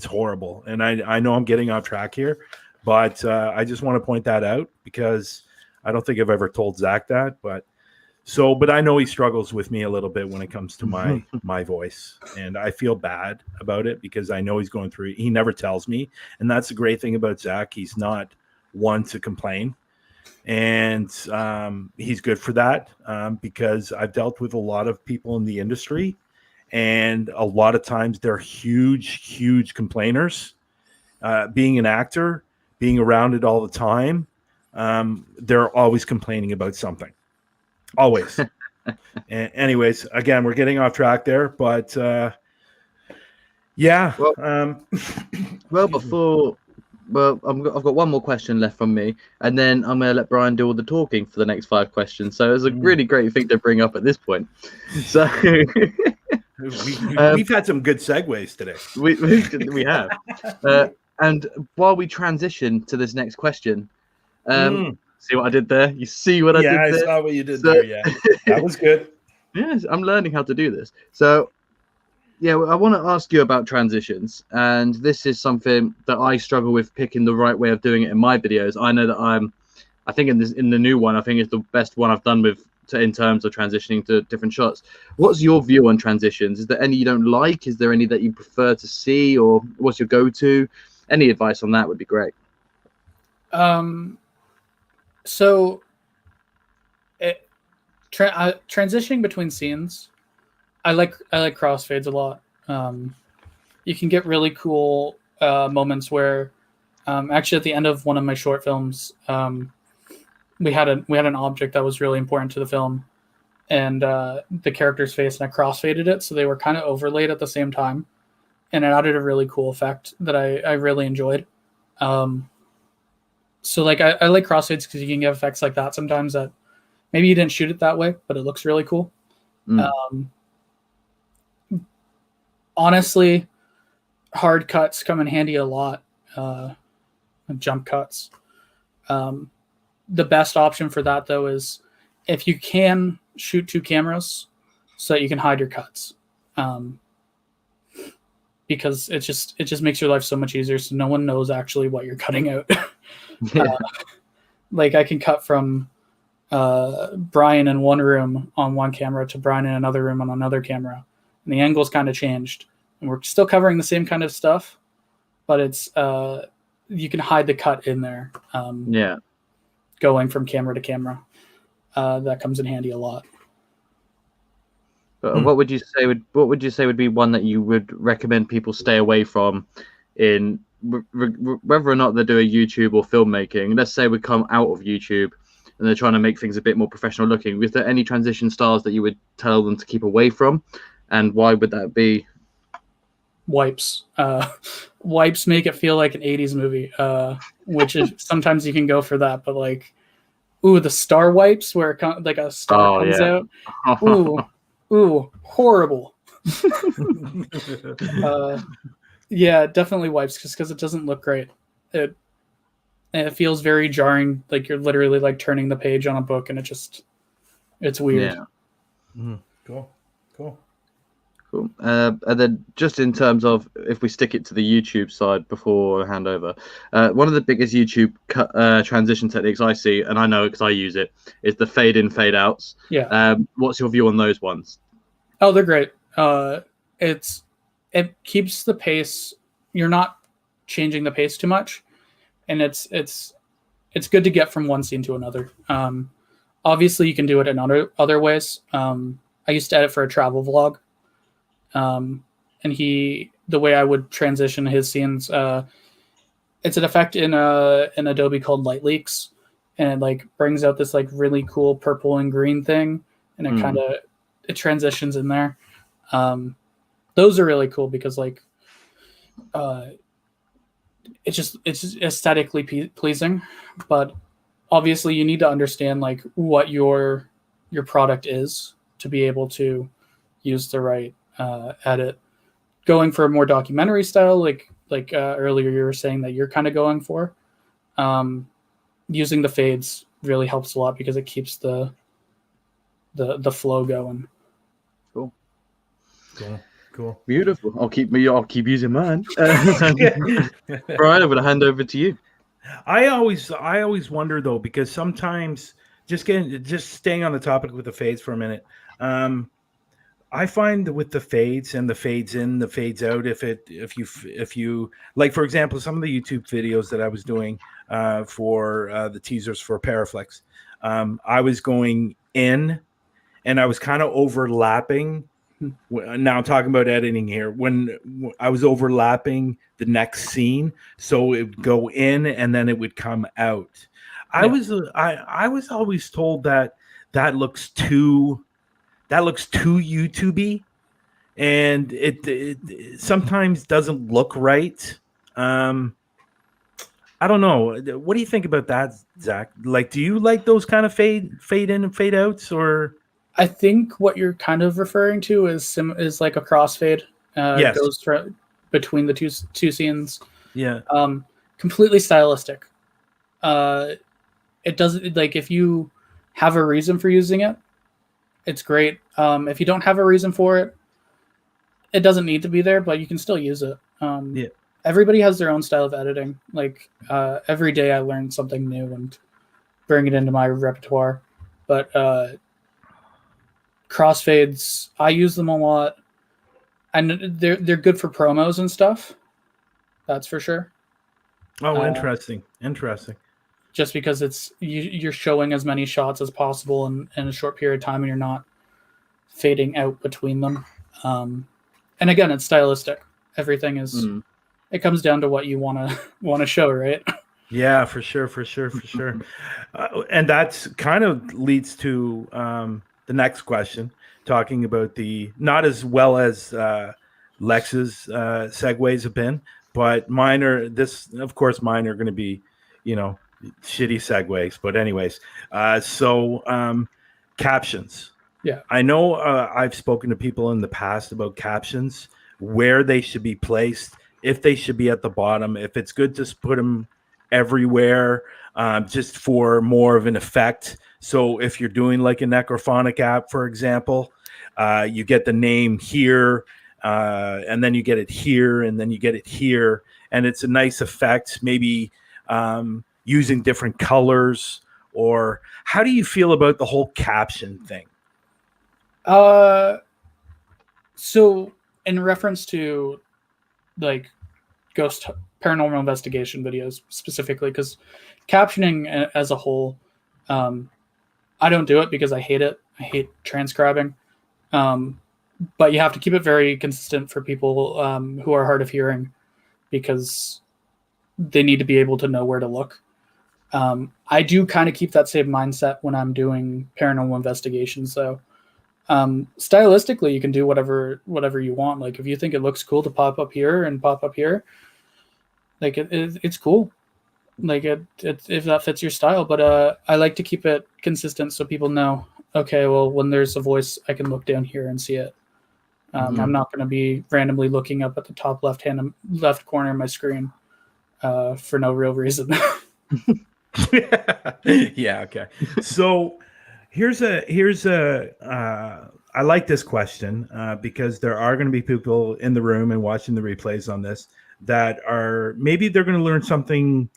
horrible. And I know I'm getting off track here. But I just want to point that out because I don't think I've ever told Zac that. But I know he struggles with me a little bit when it comes to my voice. And I feel bad about it because I know he's going through it. He never tells me. And that's the great thing about Zac. He's not one to complain. And he's good for that because I've dealt with a lot of people in the industry. And a lot of times they're huge complainers. Being an actor, being around it all the time, they're always complaining about something. Always. Anyways, again, we're getting off track there, but yeah. I've got one more question left from me, and then I'm going to let Brian do all the talking for the next 5 questions. So it's a really great thing to bring up at this point. So we've had some good segues today. We have. And while we transition to this next question, see what I did there? You see what I did there? Yeah, I saw what you did there. Yeah, that was good. Yes, I'm learning how to do this. So, yeah, I want to ask you about transitions, and this is something that I struggle with picking the right way of doing it in my videos. I know that I think in the new one, I think it's the best one I've done in terms of transitioning to different shots. What's your view on transitions? Is there any you don't like? Is there any that you prefer to see, or what's your go-to? Any advice on that would be great. So transitioning between scenes, I like crossfades a lot. You can get really cool moments where actually at the end of one of my short films, we had an object that was really important to the film, and the character's face, and I crossfaded it so they were kind of overlaid at the same time, and it added a really cool effect that I really enjoyed. So like I like crossfades because you can get effects like that sometimes that maybe you didn't shoot it that way, but it looks really cool. Honestly, hard cuts come in handy a lot. Jump cuts. The best option for that though is if you can shoot 2 cameras so that you can hide your cuts. Because it just makes your life so much easier, so no one knows actually what you're cutting out. Like I can cut from Brian in one room on one camera to Brian in another room on another camera, and the angle's kind of changed, and we're still covering the same kind of stuff, but it's you can hide the cut in there. Going from camera to camera, that comes in handy a lot. But what would you say would be one that you would recommend people stay away from in whether or not they do a YouTube or filmmaking? Let's say we come out of YouTube and they're trying to make things a bit more professional looking. Is there any transition styles that you would tell them to keep away from, and why would that be? Wipes. Wipes make it feel like an 80s movie, which is sometimes you can go for that, but like, ooh, the star wipes where like a star comes out. Ooh, horrible. Yeah, definitely wipes, just because it doesn't look great. It feels very jarring, like you're literally like turning the page on a book, and it's weird. Yeah. Cool. And then just in terms of, if we stick it to the YouTube side before I hand over, one of the biggest YouTube transition techniques I see, and I know because I use it, is the fade in, fade outs. Yeah. What's your view on those ones? Oh, they're great. It keeps the pace. You're not changing the pace too much, and it's good to get from one scene to another. Obviously, you can do it in other ways. I used to edit for a travel vlog. And the way I would transition his scenes, it's an effect in Adobe called Light Leaks, and it like brings out this like really cool purple and green thing, and it transitions in there. Those are really cool because like, it's just aesthetically pleasing, but obviously you need to understand like what your product is to be able to use the right edit. Going for a more documentary style, like earlier you were saying that you're kind of going for, using the fades really helps a lot because it keeps the flow going. Cool. Beautiful. I'll keep using mine. Brian, I'm gonna hand over to you. I always wonder though, because sometimes just staying on the topic with the fades for a minute. I find with the fades and the fades in, the fades out, if you like, for example, some of the YouTube videos that I was doing for the teasers for Paraflex, I was going in and I was kind of overlapping. Now I'm talking about editing here. When I was overlapping the next scene, so it would go in and then it would come out. I was always told that looks too YouTubey, and it sometimes doesn't look right. I don't know. What do you think about that, Zach? Like, do you like those kind of fade in and fade outs, or? I think what you're kind of referring to is like a crossfade. Yes. Goes between the two scenes. Yeah. Completely stylistic. It doesn't, like, if you have a reason for using it, it's great. If you don't have a reason for it, it doesn't need to be there, but you can still use it. Yeah. Everybody has their own style of editing. Like, every day I learn something new and bring it into my repertoire. But crossfades, I use them a lot, and they're good for promos and stuff. That's for sure. Oh, interesting. Just because it's you're showing as many shots as possible in a short period of time, and you're not fading out between them. And again, it's stylistic. Everything is. It comes down to what you want to show, right? Yeah, for sure. And that's kind of leads to the next question, talking about the not as well as Lex's segues have been, but mine are going to be, shitty segues. But anyways, so captions. Yeah, I know I've spoken to people in the past about captions, where they should be placed, if they should be at the bottom, if it's good to put them everywhere, just for more of an effect. So if you're doing like a necrophonic app, for example, you get the name here, and then you get it here, and then you get it here, and it's a nice effect. Maybe using different colors, or how do you feel about the whole caption thing? So in reference to like ghost paranormal investigation videos specifically, because captioning as a whole, I don't do it because I hate it. I hate transcribing. but you have to keep it very consistent for people who are hard of hearing, because they need to be able to know where to look. I do kind of keep that same mindset when I'm doing paranormal investigations, though. Stylistically, you can do whatever you want. Like, if you think it looks cool to pop up here and pop up here, like it's cool. Like if that fits your style. But I like to keep it consistent so people know, okay, well, when there's a voice, I can look down here and see it. I'm not going to be randomly looking up at the top left corner of my screen for no real reason. Yeah. Okay. So here's a I like this question because there are going to be people in the room and watching the replays on this that are, maybe they're going to learn something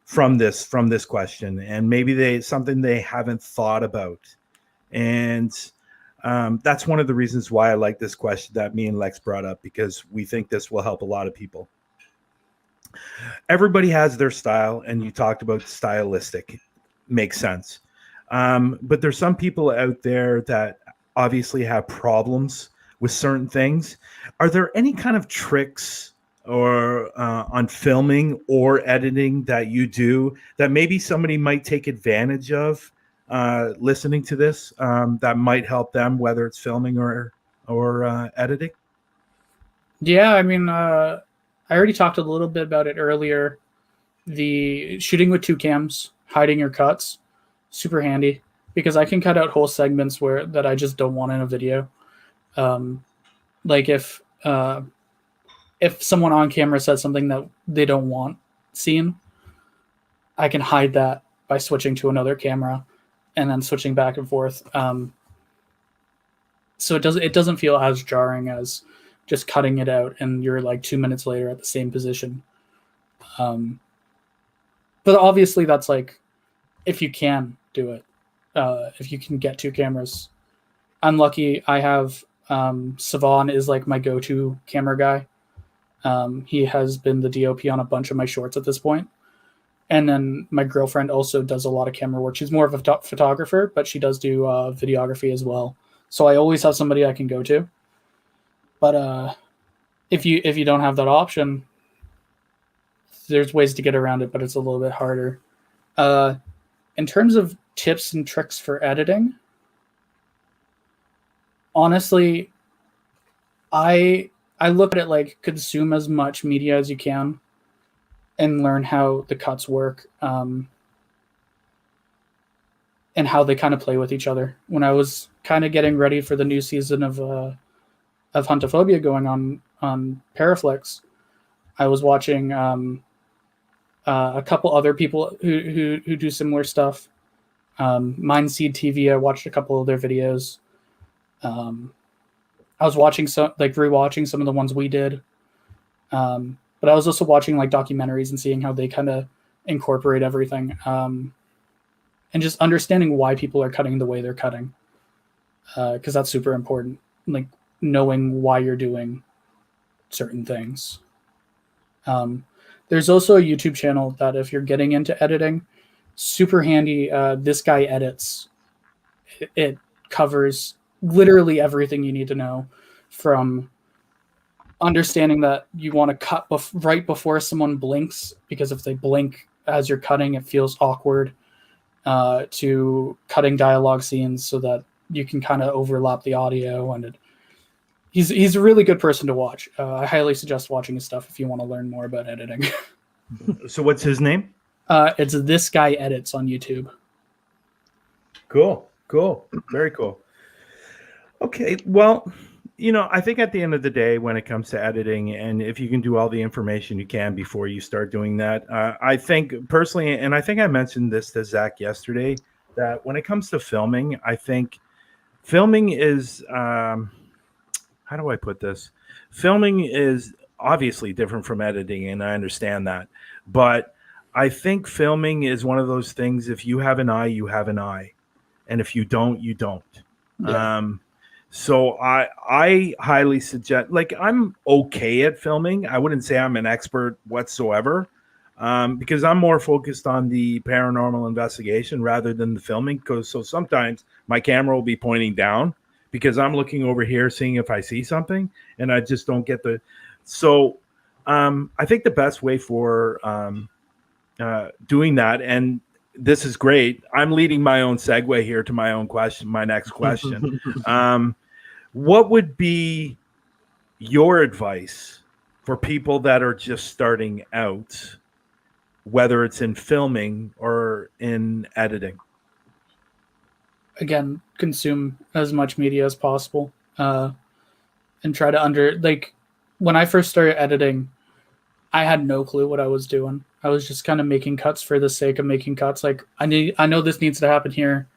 from this question, and maybe something they haven't thought about. And that's one of the reasons why I like this question that me and Lex brought up, because we think this will help a lot of people. Everybody has their style, and you talked about stylistic. Makes sense. But there's some people out there that obviously have problems with certain things. Are there any kind of tricks or on filming or editing that you do that maybe somebody might take advantage of listening to this that might help them, whether it's filming or editing? Yeah, I mean, I already talked a little bit about it earlier. The shooting with 2 cams, hiding your cuts, super handy, because I can cut out whole segments that I just don't want in a video. Like if someone on camera says something that they don't want seen, I can hide that by switching to another camera and then switching back and forth. So it doesn't feel as jarring as just cutting it out and you're like 2 minutes later at the same position. But obviously that's like, if you can do it, if you can get 2 cameras. I'm lucky. I have Savon is like my go-to camera guy. He has been the DOP on a bunch of my shorts at this point. And then my girlfriend also does a lot of camera work. She's more of a photographer, but she does do videography as well. So I always have somebody I can go to. But if you don't have that option, there's ways to get around it, but it's a little bit harder. In terms of tips and tricks for editing, honestly, I look at it like consume as much media as you can and learn how the cuts work, and how they kind of play with each other. When I was kind of getting ready for the new season of Huntophobia going on Paraflix, I was watching a couple other people who do similar stuff. Mindseed TV, I watched a couple of their videos. I was watching rewatching some of the ones we did. But I was also watching like documentaries and seeing how they kind of incorporate everything. And just understanding why people are cutting the way they're cutting. Because that's super important. Like knowing why you're doing certain things. There's also a YouTube channel that if you're getting into editing, super handy. This guy edits. It covers literally everything you need to know, from understanding that you want to cut right before someone blinks, because if they blink as you're cutting, it feels awkward, to cutting dialogue scenes so that you can kind of overlap the audio. And he's a really good person to watch. I highly suggest watching his stuff if you want to learn more about editing. So what's his name? It's This Guy Edits on YouTube. Cool. Very cool. Okay. Well, I think at the end of the day, when it comes to editing, and if you can do all the information you can before you start doing that, I think personally, and I think I mentioned this to Zach yesterday, that when it comes to filming, I think filming is, how do I put this? Filming is obviously different from editing, and I understand that. But I think filming is one of those things, if you have an eye, you have an eye. And if you don't, you don't. Yeah. So I highly suggest, like, I'm okay at filming. I wouldn't say I'm an expert whatsoever, because I'm more focused on the paranormal investigation rather than the filming. So sometimes my camera will be pointing down because I'm looking over here, seeing if I see something, and I just don't get the. So I think the best way for doing that, and this is great. I'm leading my own segue here to my own question, my next question. What would be your advice for people that are just starting out, whether it's in filming or in editing? Again, consume as much media as possible, and try to when I first started editing, I had no clue what I was doing. I was just kind of making cuts for the sake of making cuts. Like I know this needs to happen here,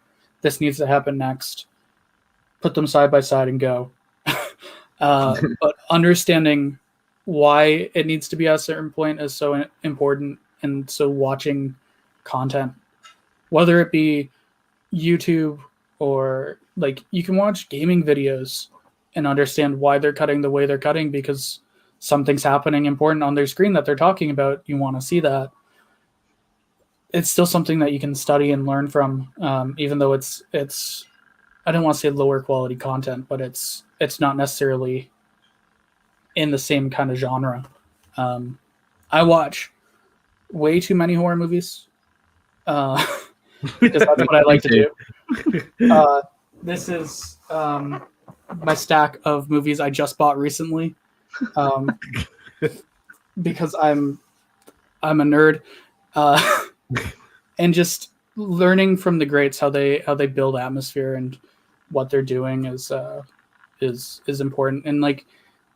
this needs to happen next. Put them side by side and go. But understanding why it needs to be at a certain point is so important. And so watching content, whether it be YouTube or like you can watch gaming videos and understand why they're cutting the way they're cutting because something's happening important on their screen that they're talking about. You want to see that. It's still something that you can study and learn from, even though it's I don't want to say lower quality content, but it's not necessarily in the same kind of genre. I watch way too many horror movies because that's what I like to do. This is my stack of movies I just bought recently, because I'm a nerd, and just learning from the greats how they build atmosphere and what they're doing is important. And like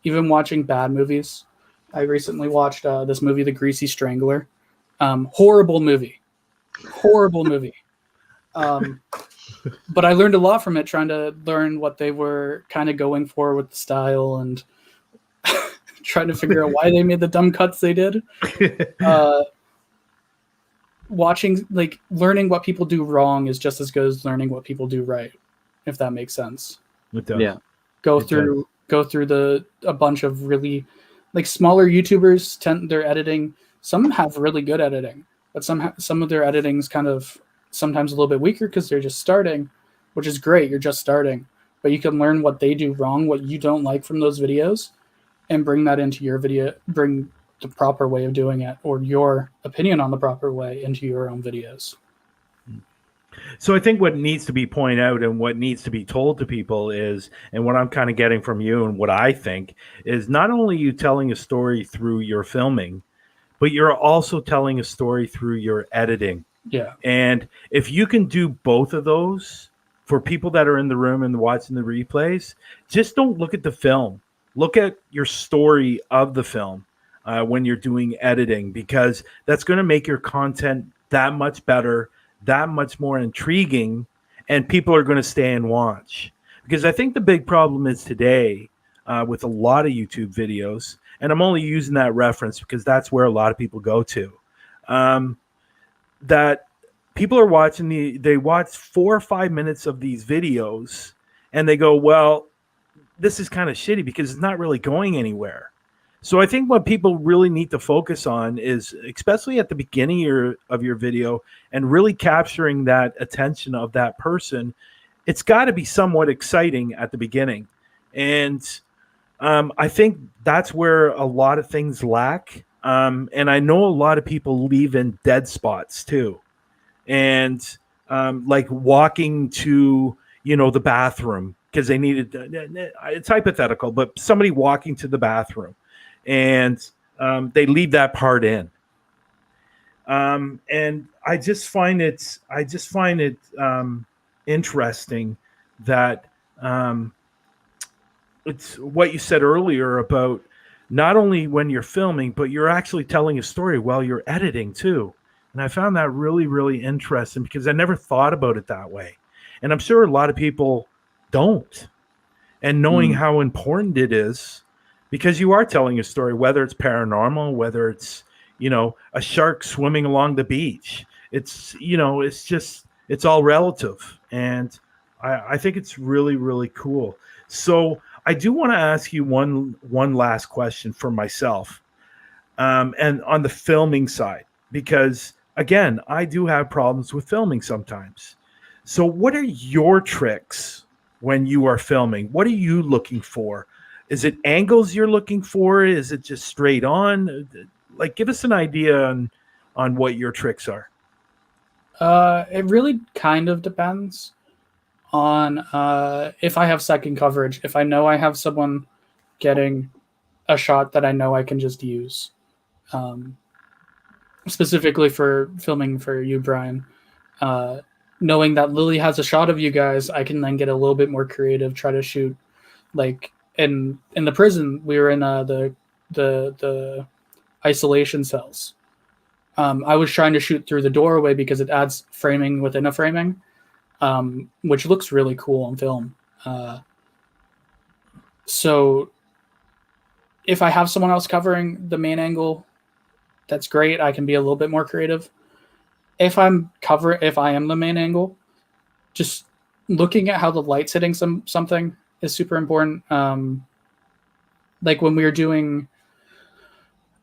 even watching bad movies, I recently watched this movie, The Greasy Strangler. Horrible movie. But I learned a lot from it, trying to learn what they were kind of going for with the style and trying to figure out why they made the dumb cuts they did. Watching, like, learning what people do wrong is just as good as learning what people do right, if that makes sense. It does. Yeah. Go through a bunch of really, like, smaller YouTubers their editing. Some have really good editing, but some of their editing's kind of sometimes a little bit weaker because they're just starting, which is great. You're just starting, but you can learn what they do wrong, what you don't like from those videos, and bring that into your video. Bring the proper way of doing it, or your opinion on the proper way, into your own videos. So I think what needs to be pointed out and what needs to be told to people is, and what I'm kind of getting from you and what I think is, not only you telling a story through your filming, but you're also telling a story through your editing. Yeah. And if you can do both of those for people that are in the room and watching the replays, just don't look at the film. Look at your story of the film when you're doing editing, because that's going to make your content that much better, that much more intriguing, and people are going to stay and watch. Because I think the big problem is today with a lot of YouTube videos, and I'm only using that reference because that's where a lot of people go to, that people are watching they watch 4 or 5 minutes of these videos and they go, well, this is kind of shitty because it's not really going anywhere. So I think what people really need to focus on is, especially at the beginning of your video, and really capturing that attention of that person, it's got to be somewhat exciting at the beginning. And I think that's where a lot of things lack. And I know a lot of people leave in dead spots too. And like walking to, the bathroom because they needed, it's hypothetical, but somebody walking to the bathroom, and they leave that part in. And I just find it interesting that it's what you said earlier about not only when you're filming, but you're actually telling a story while you're editing too. And I found that really, really interesting because I never thought about it that way. And I'm sure a lot of people don't. And knowing how important it is, because you are telling a story, whether it's paranormal, whether it's, a shark swimming along the beach, it's all relative. And I think it's really, really cool. So I do want to ask you one last question for myself, and on the filming side, because again, I do have problems with filming sometimes. So what are your tricks when you are filming? What are you looking for? Is it angles you're looking for? Is it just straight on? Like, give us an idea on what your tricks are. It really kind of depends on if I have second coverage. If I know I have someone getting a shot that I know I can just use. Specifically for filming for you, Brian. Knowing that Lily has a shot of you guys, I can then get a little bit more creative, try to shoot like in the prison. We were in the isolation cells. I was trying to shoot through the doorway because it adds framing within a framing, which looks really cool on film. So if I have someone else covering the main angle, that's great. I can be a little bit more creative. If I am the main angle, just looking at how the light's hitting something is super important. Like when we were doing,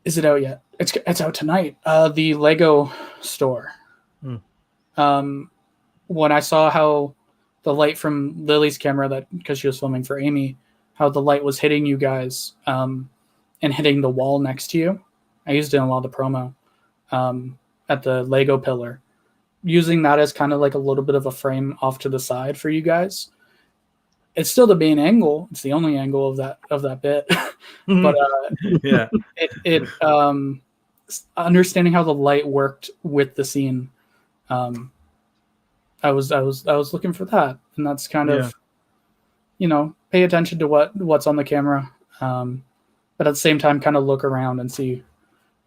is it out yet? It's out tonight. The Lego store. When I saw how the light from Lily's camera, because she was filming for Amy, how the light was hitting you guys and hitting the wall next to you. I used it in a lot of the promo at the Lego pillar, using that as kind of like a little bit of a frame off to the side for you guys. It's still the main angle. It's the only angle of that bit, but yeah, it understanding how the light worked with the scene. I was looking for that, and that's kind of, pay attention to what's on the camera, but at the same time, kind of look around and see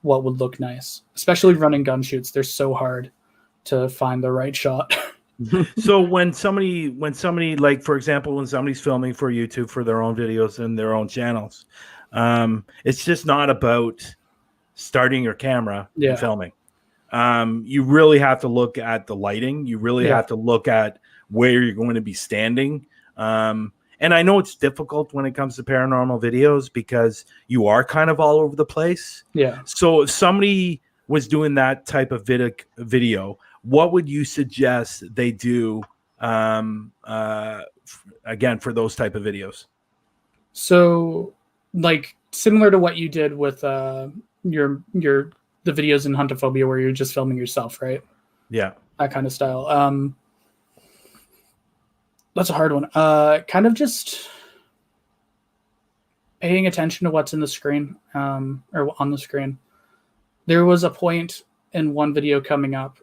what would look nice, especially running gun shoots. They're so hard to find the right shot. So when somebody, like, for example, when somebody's filming for YouTube for their own videos and their own channels, it's just not about starting your camera and filming. You really have to look at the lighting. You really have to look at where you're going to be standing. And I know it's difficult when it comes to paranormal videos because you are kind of all over the place. Yeah. So if somebody was doing that type of video, what would you suggest they do again for those type of videos? So, like, similar to what you did with the videos in Huntophobia where you're just filming yourself, right? Yeah. That kind of style. That's a hard one. Kind of just paying attention to what's in the screen, or on the screen. There was a point in one video coming up.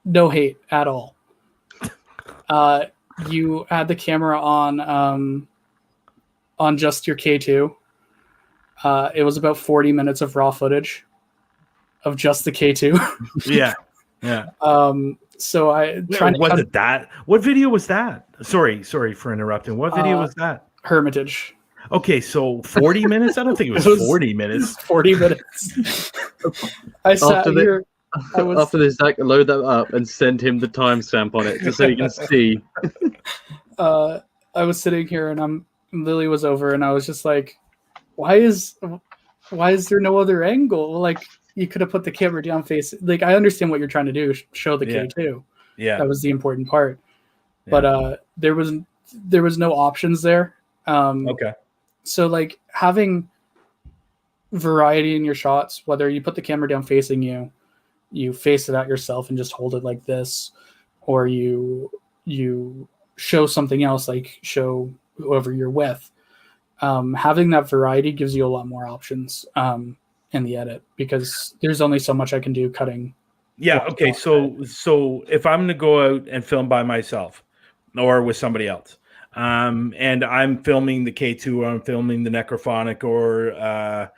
No hate at all. You had the camera on just your K2. It was about 40 minutes of raw footage of just the K2. Yeah. So was it that? What video was that? Sorry for interrupting. What video was that? Hermitage. Okay, so 40 minutes? I don't think it was 40 minutes. 40 minutes. I sat here. After this, Zach, load that up and send him the timestamp on it just so you can see. I was sitting here and Lily was over and I was just like, why is there no other angle? Like, you could have put the camera down face. Like, I understand what you're trying to do, show the K2. Yeah. That was the important part. Yeah. But there was no options there. Okay. So, like, having variety in your shots, whether you put the camera down facing you, you face it at yourself and just hold it like this, or you show something else, like show whoever you're with. Having that variety gives you a lot more options in the edit, because there's only so much I can do cutting. Yeah. Okay. So if I'm going to go out and film by myself or with somebody else, and I'm filming the K2 or I'm filming the Necrophonic or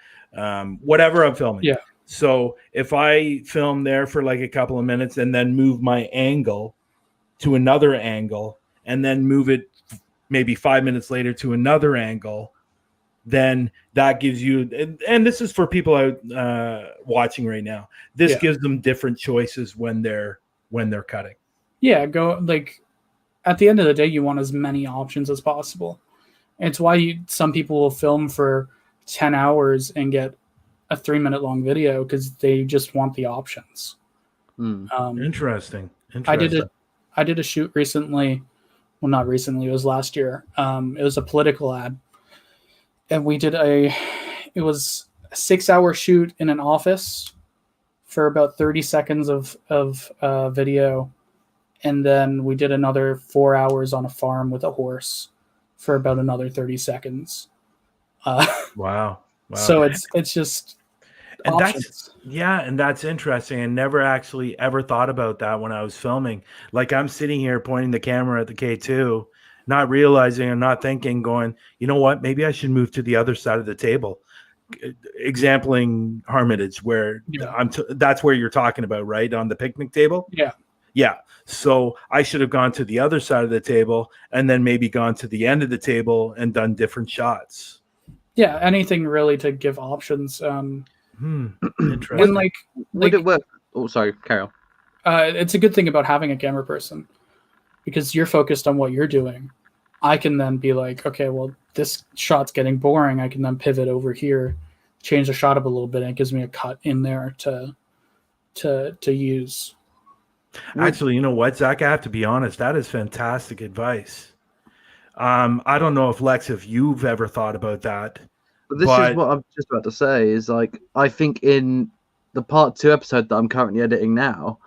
whatever I'm filming. Yeah. So if I film there for like a couple of minutes and then move my angle to another angle and then move it maybe 5 minutes later to another angle, then that gives you, and this is for people out watching right now, this gives them different choices when they're cutting. Yeah, like at the end of the day, you want as many options as possible. It's why some people will film for 10 hours and get a 3-minute long video, because they just want the options. Interesting. I did a shoot recently well, not recently, it was last year. It was a political ad, and we did it was a 6-hour shoot in an office for about 30 seconds of video, and then we did another 4 hours on a farm with a horse for about another 30 seconds. Wow. So it's just and options. that's interesting. I never actually ever thought about that when I was filming. Like, I'm sitting here pointing the camera at the K2, not realizing and not thinking, going, you know what, maybe I should move to the other side of the table. Exampling Hermitage, where that's where you're talking about, right? On the picnic table. Yeah. So I should have gone to the other side of the table and then maybe gone to the end of the table and done different shots. Yeah, anything really to give options. Interesting. And like would it work? Oh, sorry, carry on. It's a good thing about having a camera person, because you're focused on what you're doing. I can then be like, okay, well, this shot's getting boring. I can then pivot over here, change the shot up a little bit, and it gives me a cut in there to use. Actually, you know what, Zach? I have to be honest. That is fantastic advice. I don't know if you've ever thought about that. But this is what I'm just about to say. Is like, I think in the part 2 episode that I'm currently editing now,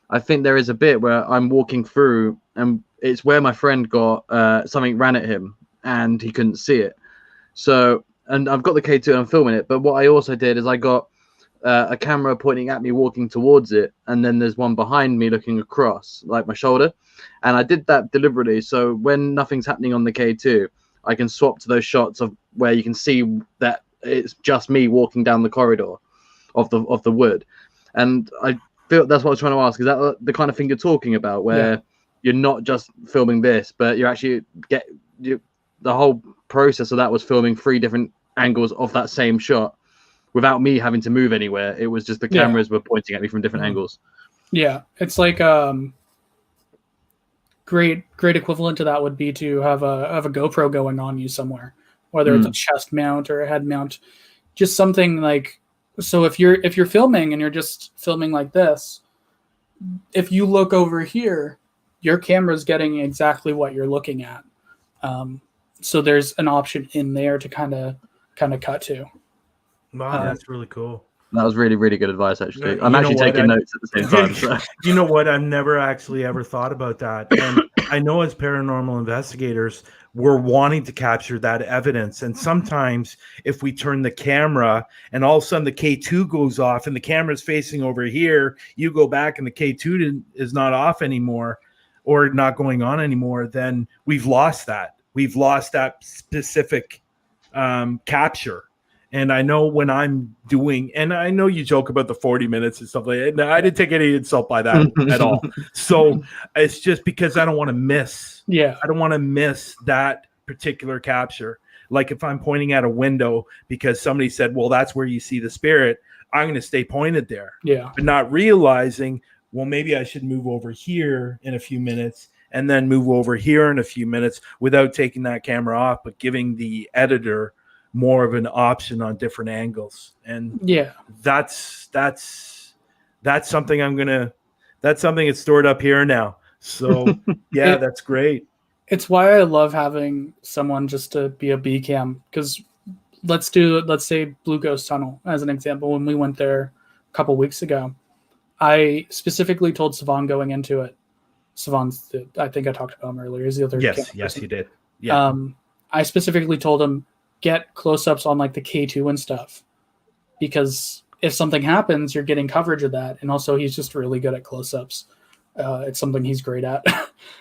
I think there is a bit where I'm walking through, and it's where my friend got something ran at him and he couldn't see it. So, and I've got the K2 and I'm filming it. But what I also did is I got a camera pointing at me walking towards it, and then there's one behind me looking across, like my shoulder. And I did that deliberately, so when nothing's happening on the K2, I can swap to those shots of where you can see that it's just me walking down the corridor of the wood. And I feel that's what I was trying to ask. Is that the kind of thing you're talking about, where you're not just filming this, but you're actually the whole process of that was filming 3 different angles of that same shot without me having to move anywhere. It was just the cameras were pointing at me from different angles. Yeah, it's like great equivalent to that would be to have a GoPro going on you somewhere, whether it's a chest mount or a head mount, just something like. So if you're filming and you're just filming like this, if you look over here, your camera's getting exactly what you're looking at. So there's an option in there to kind of cut to. Wow, that's really cool. That was really, really good advice, actually. I'm actually taking notes at the same time. So. You know what? I've never actually ever thought about that. And I know as paranormal investigators, we're wanting to capture that evidence. And sometimes if we turn the camera and all of a sudden the K2 goes off and the camera's facing over here, you go back and the K2 is not off anymore or not going on anymore, then we've lost that. We've lost that specific capture. And I know when I'm doing, and I know you joke about the 40 minutes and stuff like that. No, I didn't take any insult by that at all. So it's just because I don't want to miss. Yeah. I don't want to miss that particular capture. Like if I'm pointing at a window because somebody said, well, that's where you see the spirit, I'm going to stay pointed there. Yeah. But not realizing, well, maybe I should move over here in a few minutes and then move over here in a few minutes without taking that camera off, but giving the editor more of an option on different angles. And that's something that's something that's stored up here now. So that's great. It's why I love having someone just to be a B cam, because let's say Blue Ghost Tunnel as an example. When we went there a couple weeks ago, I specifically told Savan going into it. Savan's I think I talked about him earlier. He's the other yes you did. Yeah. I specifically told him get close-ups on like the K2 and stuff, because if something happens, you're getting coverage of that. And also he's just really good at close-ups. It's something he's great at.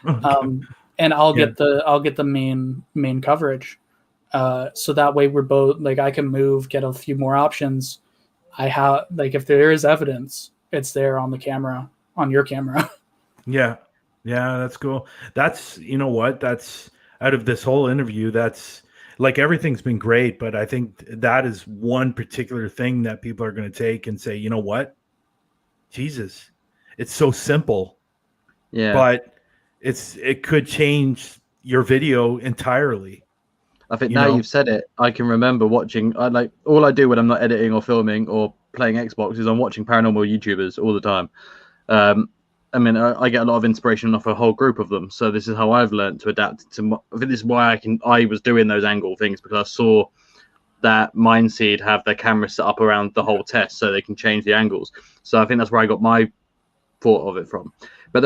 And I'll get the main coverage. So that way we're both like, I can move, get a few more options. I have like, if there is evidence, it's there on the camera, on your camera. Yeah, that's cool. That's, you know what, that's out of this whole interview, that's like everything's been great, but I think that is one particular thing that people are going to take and say, you know what, Jesus, it's so simple, but it could change your video entirely. I think you've said it, I can remember watching. All I do when I'm not editing or filming or playing Xbox is I'm watching paranormal YouTubers all the time. I mean, I get a lot of inspiration off a whole group of them. So this is how I've learned to adapt to. I think this is why I was doing those angle things, because I saw that Mindseed have their camera set up around the whole test so they can change the angles. So I think that's where I got my thought of it from. But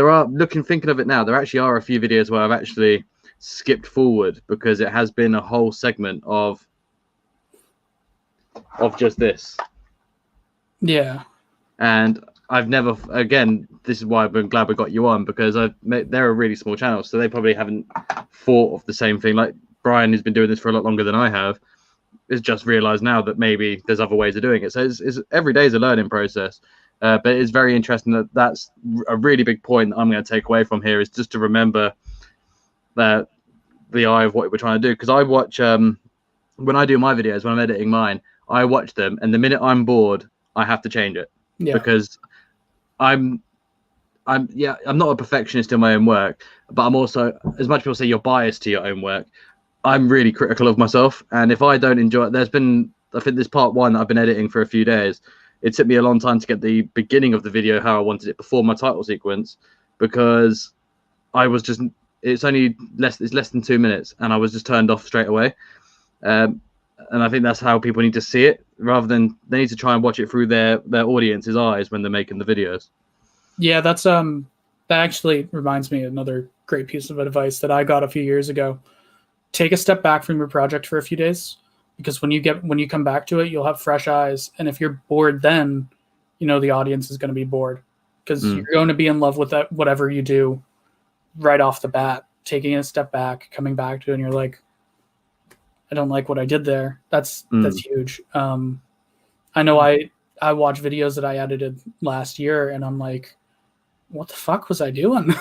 thinking of it now, there actually are a few videos where I've actually skipped forward because it has been a whole segment of just this. Yeah. And I've never, again, this is why I've been glad we got you on, because they're a really small channel, so they probably haven't thought of the same thing. Like Brian, who's been doing this for a lot longer than I have, has just realized now that maybe there's other ways of doing it. So it's every day is a learning process. But it's very interesting that's a really big point that I'm going to take away from here, is just to remember that the eye of what we're trying to do. Because I watch, when I do my videos, when I'm editing mine, I watch them, and the minute I'm bored, I have to change it. Yeah. Because I'm not a perfectionist in my own work, but I'm also, as much people say you're biased to your own work, I'm really critical of myself. And if I don't enjoy it, I think this part one that I've been editing for a few days, it took me a long time to get the beginning of the video how I wanted it before my title sequence, because I was just, it's less than 2 minutes, and I was just turned off straight away. And I think that's how people need to see it, rather than they need to try and watch it through their audience's eyes when they're making the videos. Yeah, that's that actually reminds me of another great piece of advice that I got a few years ago. Take a step back from your project for a few days, because when you come back to it, you'll have fresh eyes. And if you're bored, then the audience is going to be bored, because you're going to be in love with that whatever you do right off the bat. Taking a step back, coming back to it, and you're like, I don't like what I did there. That's huge. I know I watch videos that I edited last year, and I'm like, what the fuck was I doing?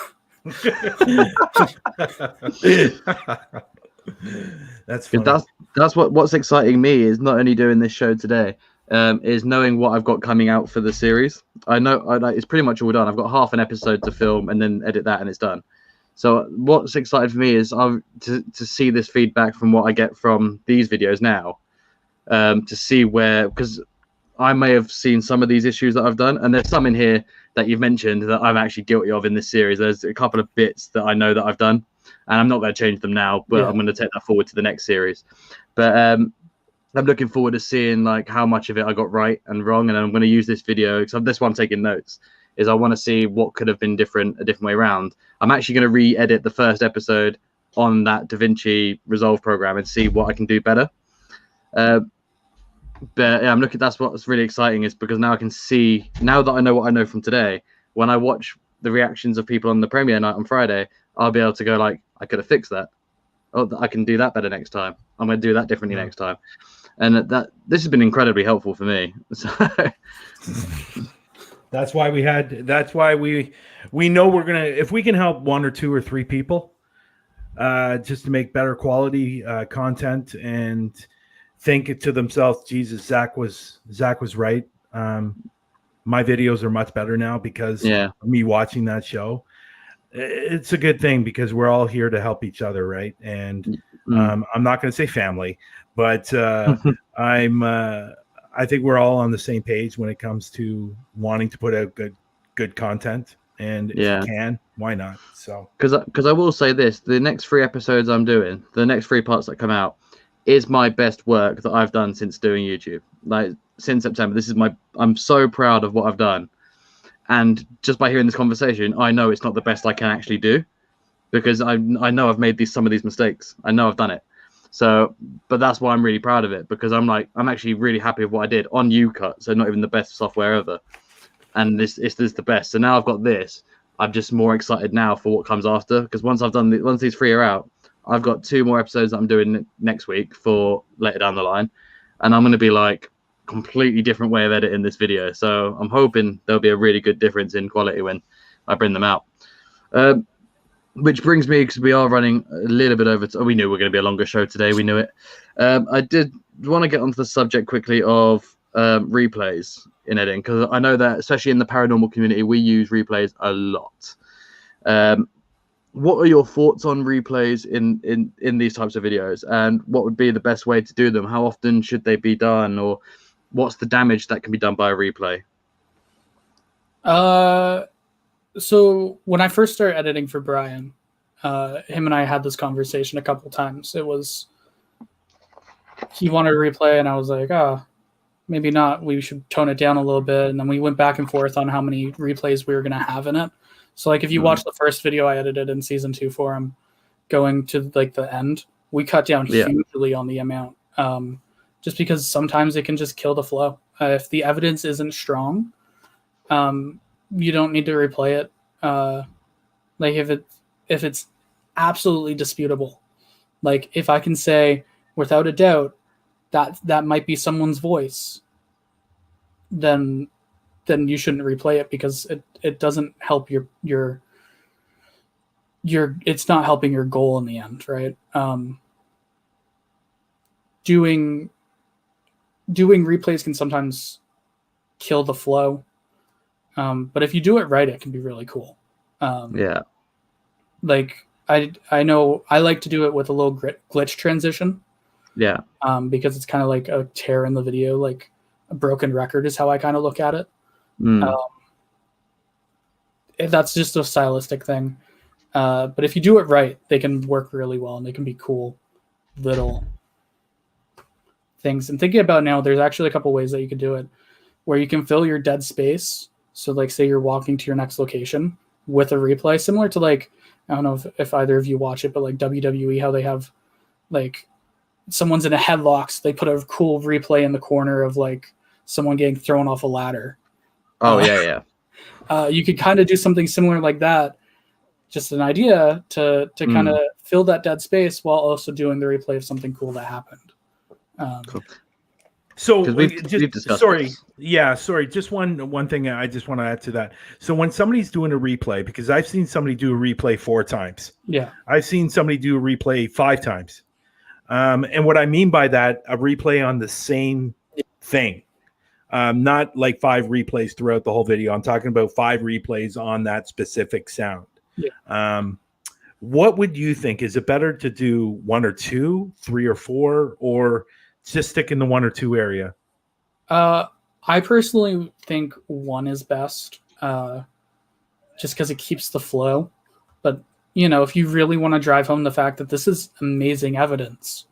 That's funny. That's what's exciting me, is not only doing this show today, is knowing what I've got coming out for the series. I know it's pretty much all done. I've got half an episode to film and then edit that, and it's done. So what's exciting for me is to see this feedback from what I get from these videos now, to see where, because I may have seen some of these issues that I've done, and there's some in here that you've mentioned that I'm actually guilty of in this series. There's a couple of bits that I know that I've done, and I'm not going to change them now, but I'm going to take that forward to the next series. But I'm looking forward to seeing like how much of it I got right and wrong, and I'm going to use this video, because that's why I'm taking notes, is I want to see what could have been a different way around. I'm actually going to re-edit the first episode on that Davinci Resolve program and see what I can do better. But yeah, that's what's really exciting, is because now I can see, now that I know what I know from today, when I watch the reactions of people on the premiere night on Friday, I'll be able to go like, I could have fixed that. Oh, I can do that better next time. I'm going to do that differently next time. And this has been incredibly helpful for me. So that's why we know we're going to, if we can help 1 or 2 or 3 people, just to make better quality content and think to themselves, Jesus, Zac was right. My videos are much better now because of me watching that show. It's a good thing, because we're all here to help each other, right? And I'm not going to say family, but I think we're all on the same page when it comes to wanting to put out good content. And if you can, why not? So because I will say this, the next 3 episodes I'm doing, the next 3 parts that come out, is my best work that I've done since doing YouTube. Like since September, I'm so proud of what I've done. And just by hearing this conversation, I know it's not the best I can actually do, because I know I've made some of these mistakes. I know I've done it. So, but that's why I'm really proud of it, because I'm actually really happy with what I did on UCut. So not even the best software ever. And this is the best. So now I've got this. I'm just more excited now for what comes after, because once these 3 are out, I've got 2 more episodes that I'm doing next week for later down the line, and I'm going to be like completely different way of editing this video. So I'm hoping there'll be a really good difference in quality when I bring them out. Which brings me, because we are running a little bit over. We knew we were going to be a longer show today. We knew it. I did want to get onto the subject quickly of replays in editing, because I know that especially in the paranormal community, we use replays a lot. What are your thoughts on replays in these types of videos, and what would be the best way to do them? How often should they be done, or what's the damage that can be done by a replay? So when I first started editing for Brian, him and I had this conversation a couple times. It was, he wanted to replay, and I was like, maybe not. We should tone it down a little bit. And then we went back and forth on how many replays we were going to have in it. So like if you watch the first video I edited in season 2 for him, going to like the end, we cut down hugely on the amount. Just because sometimes it can just kill the flow. If the evidence isn't strong, you don't need to replay it. Like if it's absolutely disputable, like if I can say without a doubt that might be someone's voice, then you shouldn't replay it, because it doesn't help your it's not helping your goal in the end, right? Doing replays can sometimes kill the flow, but if you do it right, it can be really cool. Like I know I like to do it with a little glitch transition. Because it's kind of like a tear in the video, like a broken record is how I kind of look at it. That's just a stylistic thing. But if you do it right, they can work really well, and they can be cool little things. And thinking about now, there's actually a couple ways that you can do it, where you can fill your dead space. So like say you're walking to your next location with a replay, similar to like, I don't know if either of you watch it, but like WWE, how they have like someone's in a headlock, so they put a cool replay in the corner of like someone getting thrown off a ladder. You could kind of do something similar like that. Just an idea to kind of fill that dead space while also doing the replay of something cool that happened. Cool. So we've sorry. Just one thing I just want to add to that. So when somebody's doing a replay, because I've seen somebody do a replay 4 times. Yeah. I've seen somebody do a replay 5 times. And what I mean by that, a replay on the same thing, not like 5 replays throughout the whole video. I'm talking about 5 replays on that specific sound. Yeah. What would you think? Is it better to do 1 or 2, 3 or 4, or just stick in the 1 or 2 area? I personally think 1 is best, just because it keeps the flow. But you know, if you really want to drive home the fact that this is amazing evidence,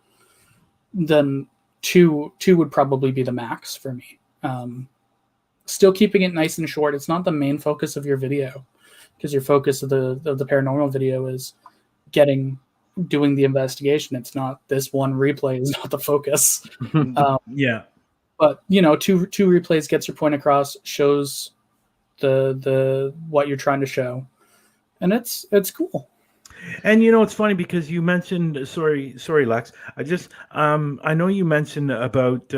then 2 would probably be the max for me. Still keeping it nice and short. It's not the main focus of your video, because your focus of the paranormal video is doing the investigation. It's not this one replay is not the focus. But you know, two replays gets your point across, shows the what you're trying to show, and it's cool. And you know, it's funny because you mentioned sorry Lex, I just I know you mentioned about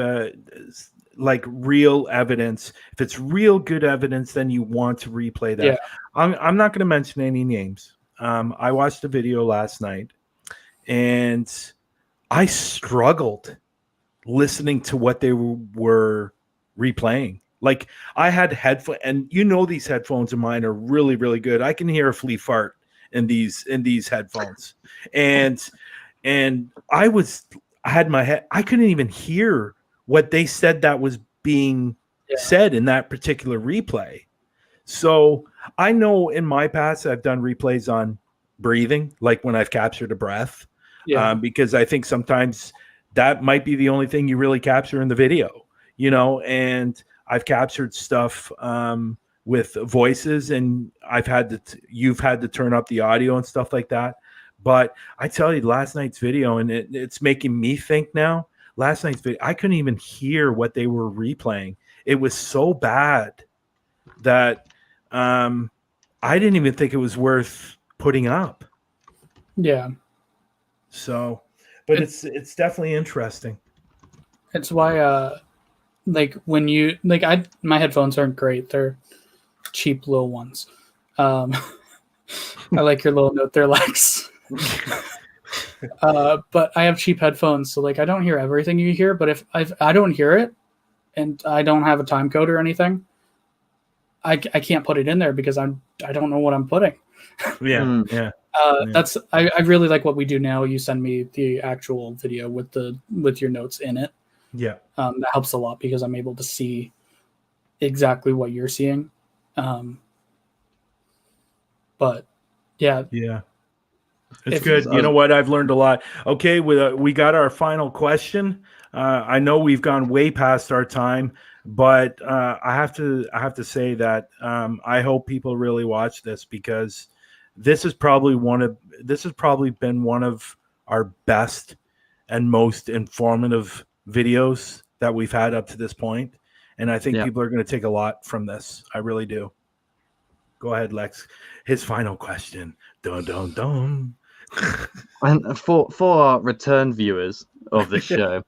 like real evidence. If it's real good evidence, then you want to replay that. Yeah. I'm not going to mention any names. I watched a video last night, and I struggled listening to what they were replaying. Like I had headphones, and you know these headphones of mine are really, really good. I can hear a flea fart in these headphones, and I had my head. I couldn't even hear what they said that was being said in that particular replay. So I know in my past I've done replays on breathing, like when I've captured a breath, because I think sometimes that might be the only thing you really capture in the video, you know, and I've captured stuff with voices, and you've had to turn up the audio and stuff like that. But I tell you, last night's video, and it's making me think now, last night's video, I couldn't even hear what they were replaying. It was so bad that I didn't even think it was worth putting up. Yeah. So, but it's definitely interesting. It's why, like when you my headphones aren't great. They're cheap little ones. I like your little note there, Lex. But I have cheap headphones, so like I don't hear everything you hear. But if I don't hear it, and I don't have a time code or anything, I can't put it in there because I don't know what I'm putting. Yeah. That's I really like what we do now. You send me the actual video with your notes in it. Yeah. That helps a lot because I'm able to see exactly what you're seeing. But yeah, it's good. You know what? I've learned a lot. Okay, we got our final question. I know we've gone way past our time, but I have to say that I hope people really watch this, because this has probably been one of our best and most informative videos that we've had up to this point, and I think people are going to take a lot from this. I really do. Go ahead, Lex. His final question. Dun dun dun. And for our return viewers of this show,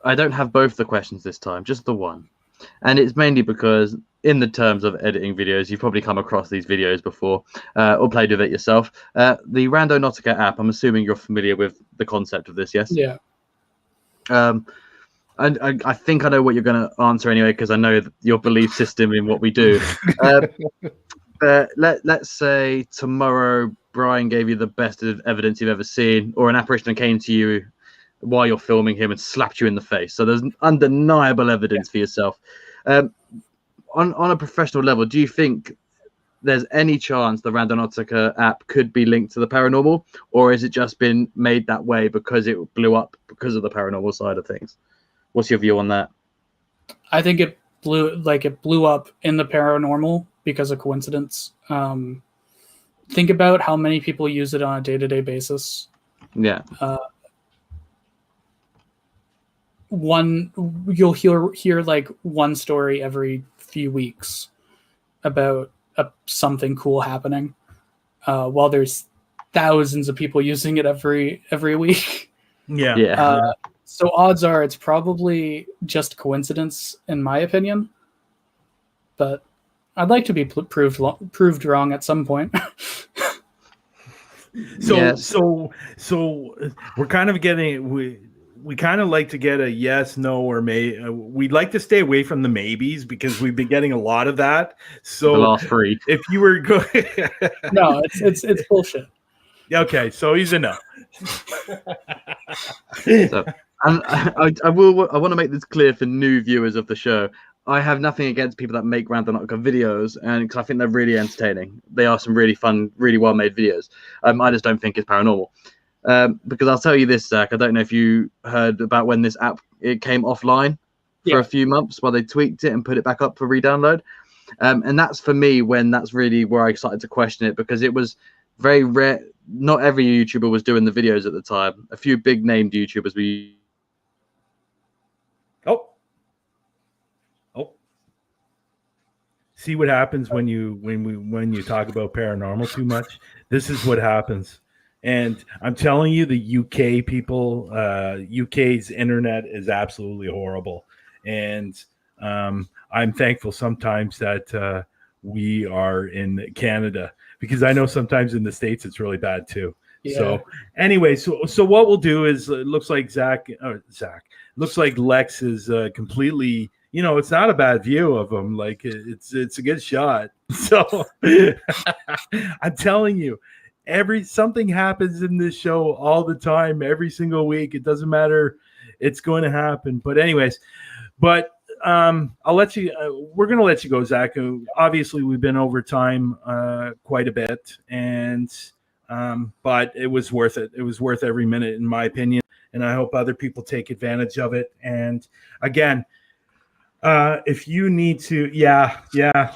I don't have both the questions this time, just the one. And it's mainly because in the terms of editing videos, you've probably come across these videos before or played with it yourself. The Randonautica app, I'm assuming you're familiar with the concept of this, yes? Yeah. And I think I know what you're going to answer anyway, because I know your belief system in what we do. But let's say tomorrow Brian gave you the best evidence you've ever seen, or an apparition came to you while you're filming him and slapped you in the face. So there's undeniable evidence for yourself. On a professional level, do you think there's any chance the Randonautica app could be linked to the paranormal, or has it just been made that way because it blew up because of the paranormal side of things? What's your view on that? I think it blew up in the paranormal because of coincidence. Think about how many people use it on a day-to-day basis. Yeah. You'll hear like one story every few weeks about something cool happening, while there's thousands of people using it every week. Yeah. So odds are it's probably just coincidence, in my opinion. But I'd like to be proved wrong at some point. So we're kind of getting we kind of like to get a yes, no, or may. We'd like to stay away from the maybes, because we've been getting a lot of that. So the last three. If you were going, no, it's bullshit. Okay, so he's a no. So, and I want to make this clear for new viewers of the show. I have nothing against people that make Randonautica videos, and because I think they're really entertaining. They are some really fun, really well-made videos. I just don't think it's paranormal. Because I'll tell you this, Zach, I don't know if you heard about when this app it came offline for a few months while they tweaked it and put it back up for re-download. And that's for me when that's really where I started to question it, because it was very rare. Not every YouTuber was doing the videos at the time. A few big named YouTubers were. See what happens when you talk about paranormal too much. This is what happens. And I'm telling you, the UK people, UK's internet is absolutely horrible. And I'm thankful sometimes that we are in Canada, because I know sometimes in the States it's really bad too. Yeah. So anyway, so what we'll do is it looks like looks like Lex is completely, it's not a bad view of him. Like it's a good shot. So I'm telling you, something happens in this show all the time, every single week. It doesn't matter. It's going to happen. But anyways, I'll let you, we're going to let you go, Zach. Obviously we've been over time quite a bit, and but it was worth it. It was worth every minute, in my opinion. And I hope other people take advantage of it. And again, if you need to,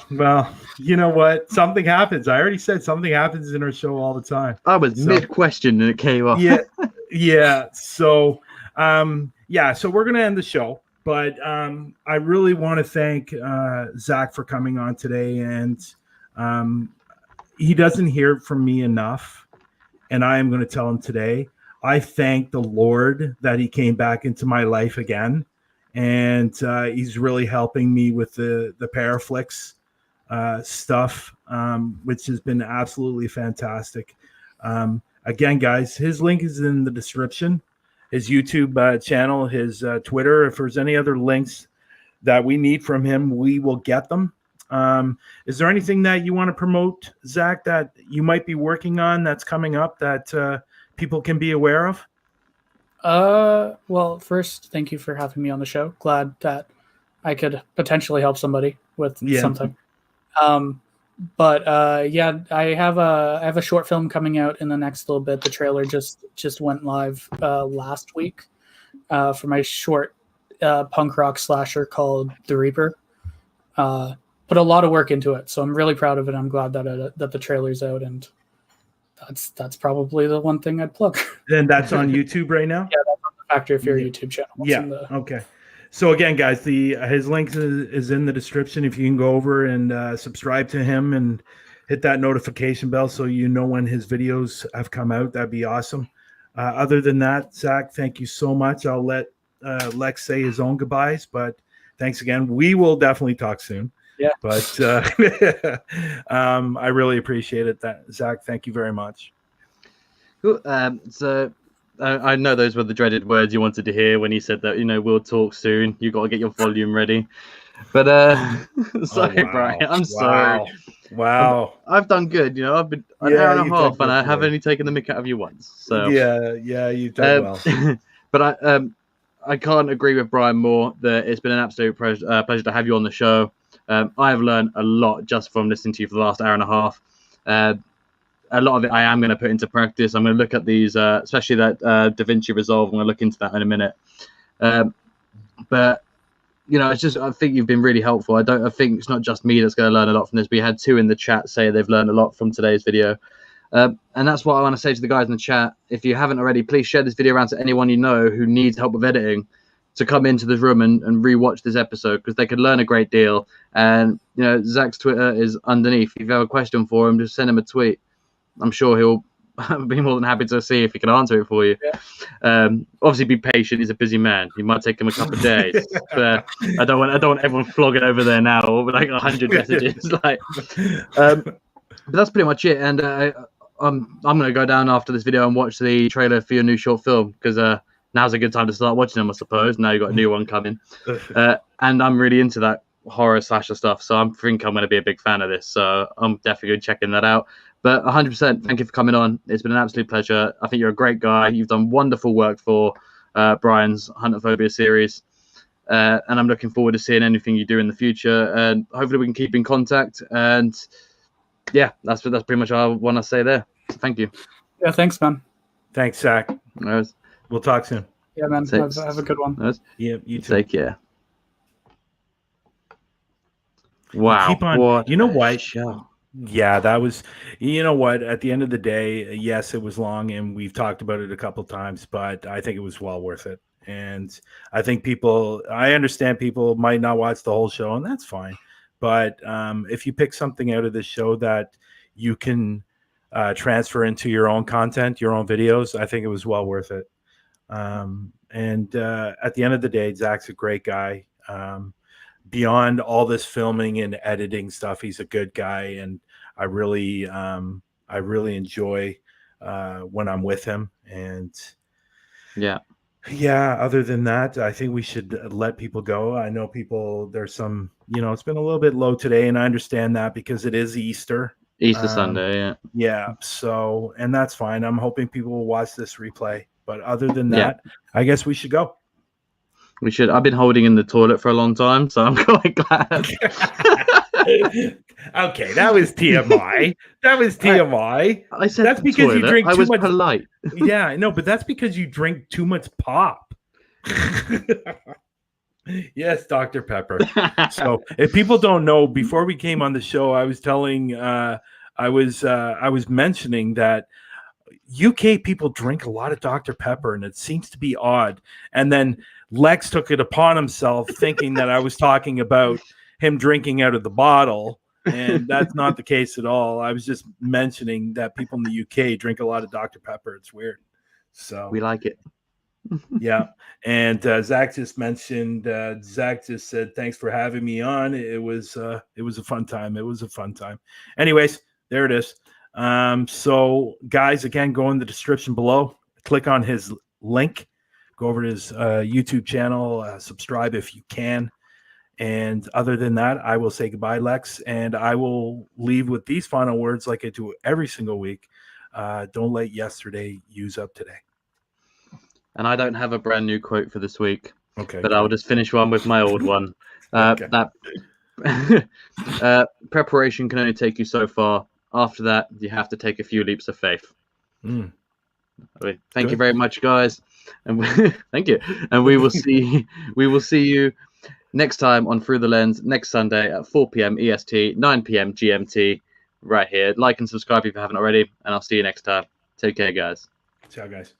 well, you know what? Something happens. I already said something happens in our show all the time. I was mid-question and it came off. Yeah. So, so we're going to end the show. But I really want to thank Zach for coming on today. And he doesn't hear from me enough. And I am going to tell him today, I thank the Lord that he came back into my life again. And he's really helping me with the Paraflix stuff, which has been absolutely fantastic. Again, guys, his link is in the description. His YouTube channel, his Twitter. If there's any other links that we need from him, we will get them. Is there anything that you want to promote, Zach, that you might be working on that's coming up that people can be aware of? Well, first, thank you for having me on the show. Glad that I could potentially help somebody with something. But yeah, I have a short film coming out in the next little bit. The trailer just went live last week for my short punk rock slasher called The Reaper. Put a lot of work into it, so I'm really proud of it. I'm glad that the trailer's out, and that's probably the one thing I'd plug. And that's on YouTube right now? Yeah, that's on the Factory of Fear YouTube channel. Okay. So again, guys, his link is in the description. If you can go over and subscribe to him and hit that notification bell so you know when his videos have come out, that'd be awesome. Other than that, Zac, thank you so much. I'll let Lex say his own goodbyes, but thanks again. We will definitely talk soon. Yeah. But I really appreciate it. Zac, thank you very much. Cool. So I know those were the dreaded words you wanted to hear when you said that, we'll talk soon. You got to get your volume ready. But sorry, Brian. I'm sorry. Wow. I've done good. I've been an hour and a half, and I have only taken the mick out of you once. So yeah, you've done well. But I can't agree with Brian more. That it's been an absolute pleasure to have you on the show. I have learned a lot just from listening to you for the last hour and a half. A lot of it I am going to put into practice. I'm going to look at these, especially that Davinci Resolve. I'm going to look into that in a minute. But it's just, I think you've been really helpful. I think it's not just me that's going to learn a lot from this. We had 2 in the chat say they've learned a lot from today's video. And that's what I want to say to the guys in the chat. If you haven't already, please share this video around to anyone you know who needs help with editing, to come into this room and rewatch this episode, because they could learn a great deal. And Zac's Twitter is underneath. If you have a question for him, just send him a tweet. I'm sure he'll be more than happy to see if he can answer it for you. Yeah. Obviously, be patient. He's a busy man. He might take him a couple of days. But I don't want everyone flogging over there now with like 100 messages. But that's pretty much it. And I'm going to go down after this video and watch the trailer for your new short film, because now's a good time to start watching them, I suppose. Now you've got a new one coming. And I'm really into that horror slasher stuff, so I think I'm going to be a big fan of this. So I'm definitely going to check that out. But 100%, thank you for coming on. It's been an absolute pleasure. I think you're a great guy. You've done wonderful work for Brian's Huntophobia series. And I'm looking forward to seeing anything you do in the future. And hopefully we can keep in contact. And yeah, that's pretty much all I want to say there. So thank you. Yeah, thanks, man. Thanks, Zac. We'll talk soon. Yeah, man. Have a good one. Yeah, you too. Take care. Wow. Keep on. What what? Show. Yeah, that was, what, at the end of the day, yes, it was long, and we've talked about it a couple times, but I think it was well worth it. And I think I understand people might not watch the whole show, and that's fine. But if you pick something out of this show that you can transfer into your own content, your own videos, I think it was well worth it. And at the end of the day, Zac's a great guy. Beyond all this filming and editing stuff, he's a good guy, and I really enjoy when I'm with him. And yeah, other than that, I think we should let people go. I know there's some, it's been a little bit low today, and I understand that because it is Easter Sunday. Yeah, so, and that's fine. I'm hoping people will watch this replay, but other than that, I guess we should go. We should. I've been holding in the toilet for a long time, so I'm quite glad. Okay, that was TMI. I said that's because toilet. You drink too much. Polite. Yeah, I know, but that's because you drink too much pop. Yes, Dr. Pepper. So, if people don't know, before we came on the show, I was telling, I was mentioning that UK people drink a lot of Dr. Pepper, and it seems to be odd. And then Lex took it upon himself thinking that I was talking about him drinking out of the bottle, and that's not the case at all. I was just mentioning that people in the UK drink a lot of Dr. Pepper. It's weird. So we like it. Yeah. And Zac just mentioned, Zac just said, thanks for having me on. It was a fun time. Anyways, there it is. So guys, again, go in the description below, click on his link, go over to his YouTube channel, subscribe if you can. And other than that, I will say goodbye, Lex, and I will leave with these final words like I do every single week. Don't let yesterday use up today. And I don't have a brand new quote for this week. Okay. But I'll just finish one with my old one. Okay. preparation can only take you so far. After that, you have to take a few leaps of faith. Thank you very much, guys, and thank you. And we will see you next time on Through the Lens next Sunday at 4 p.m. EST, 9 p.m. GMT, right here. Like and subscribe if you haven't already, and I'll see you next time. Take care, guys. Ciao, guys.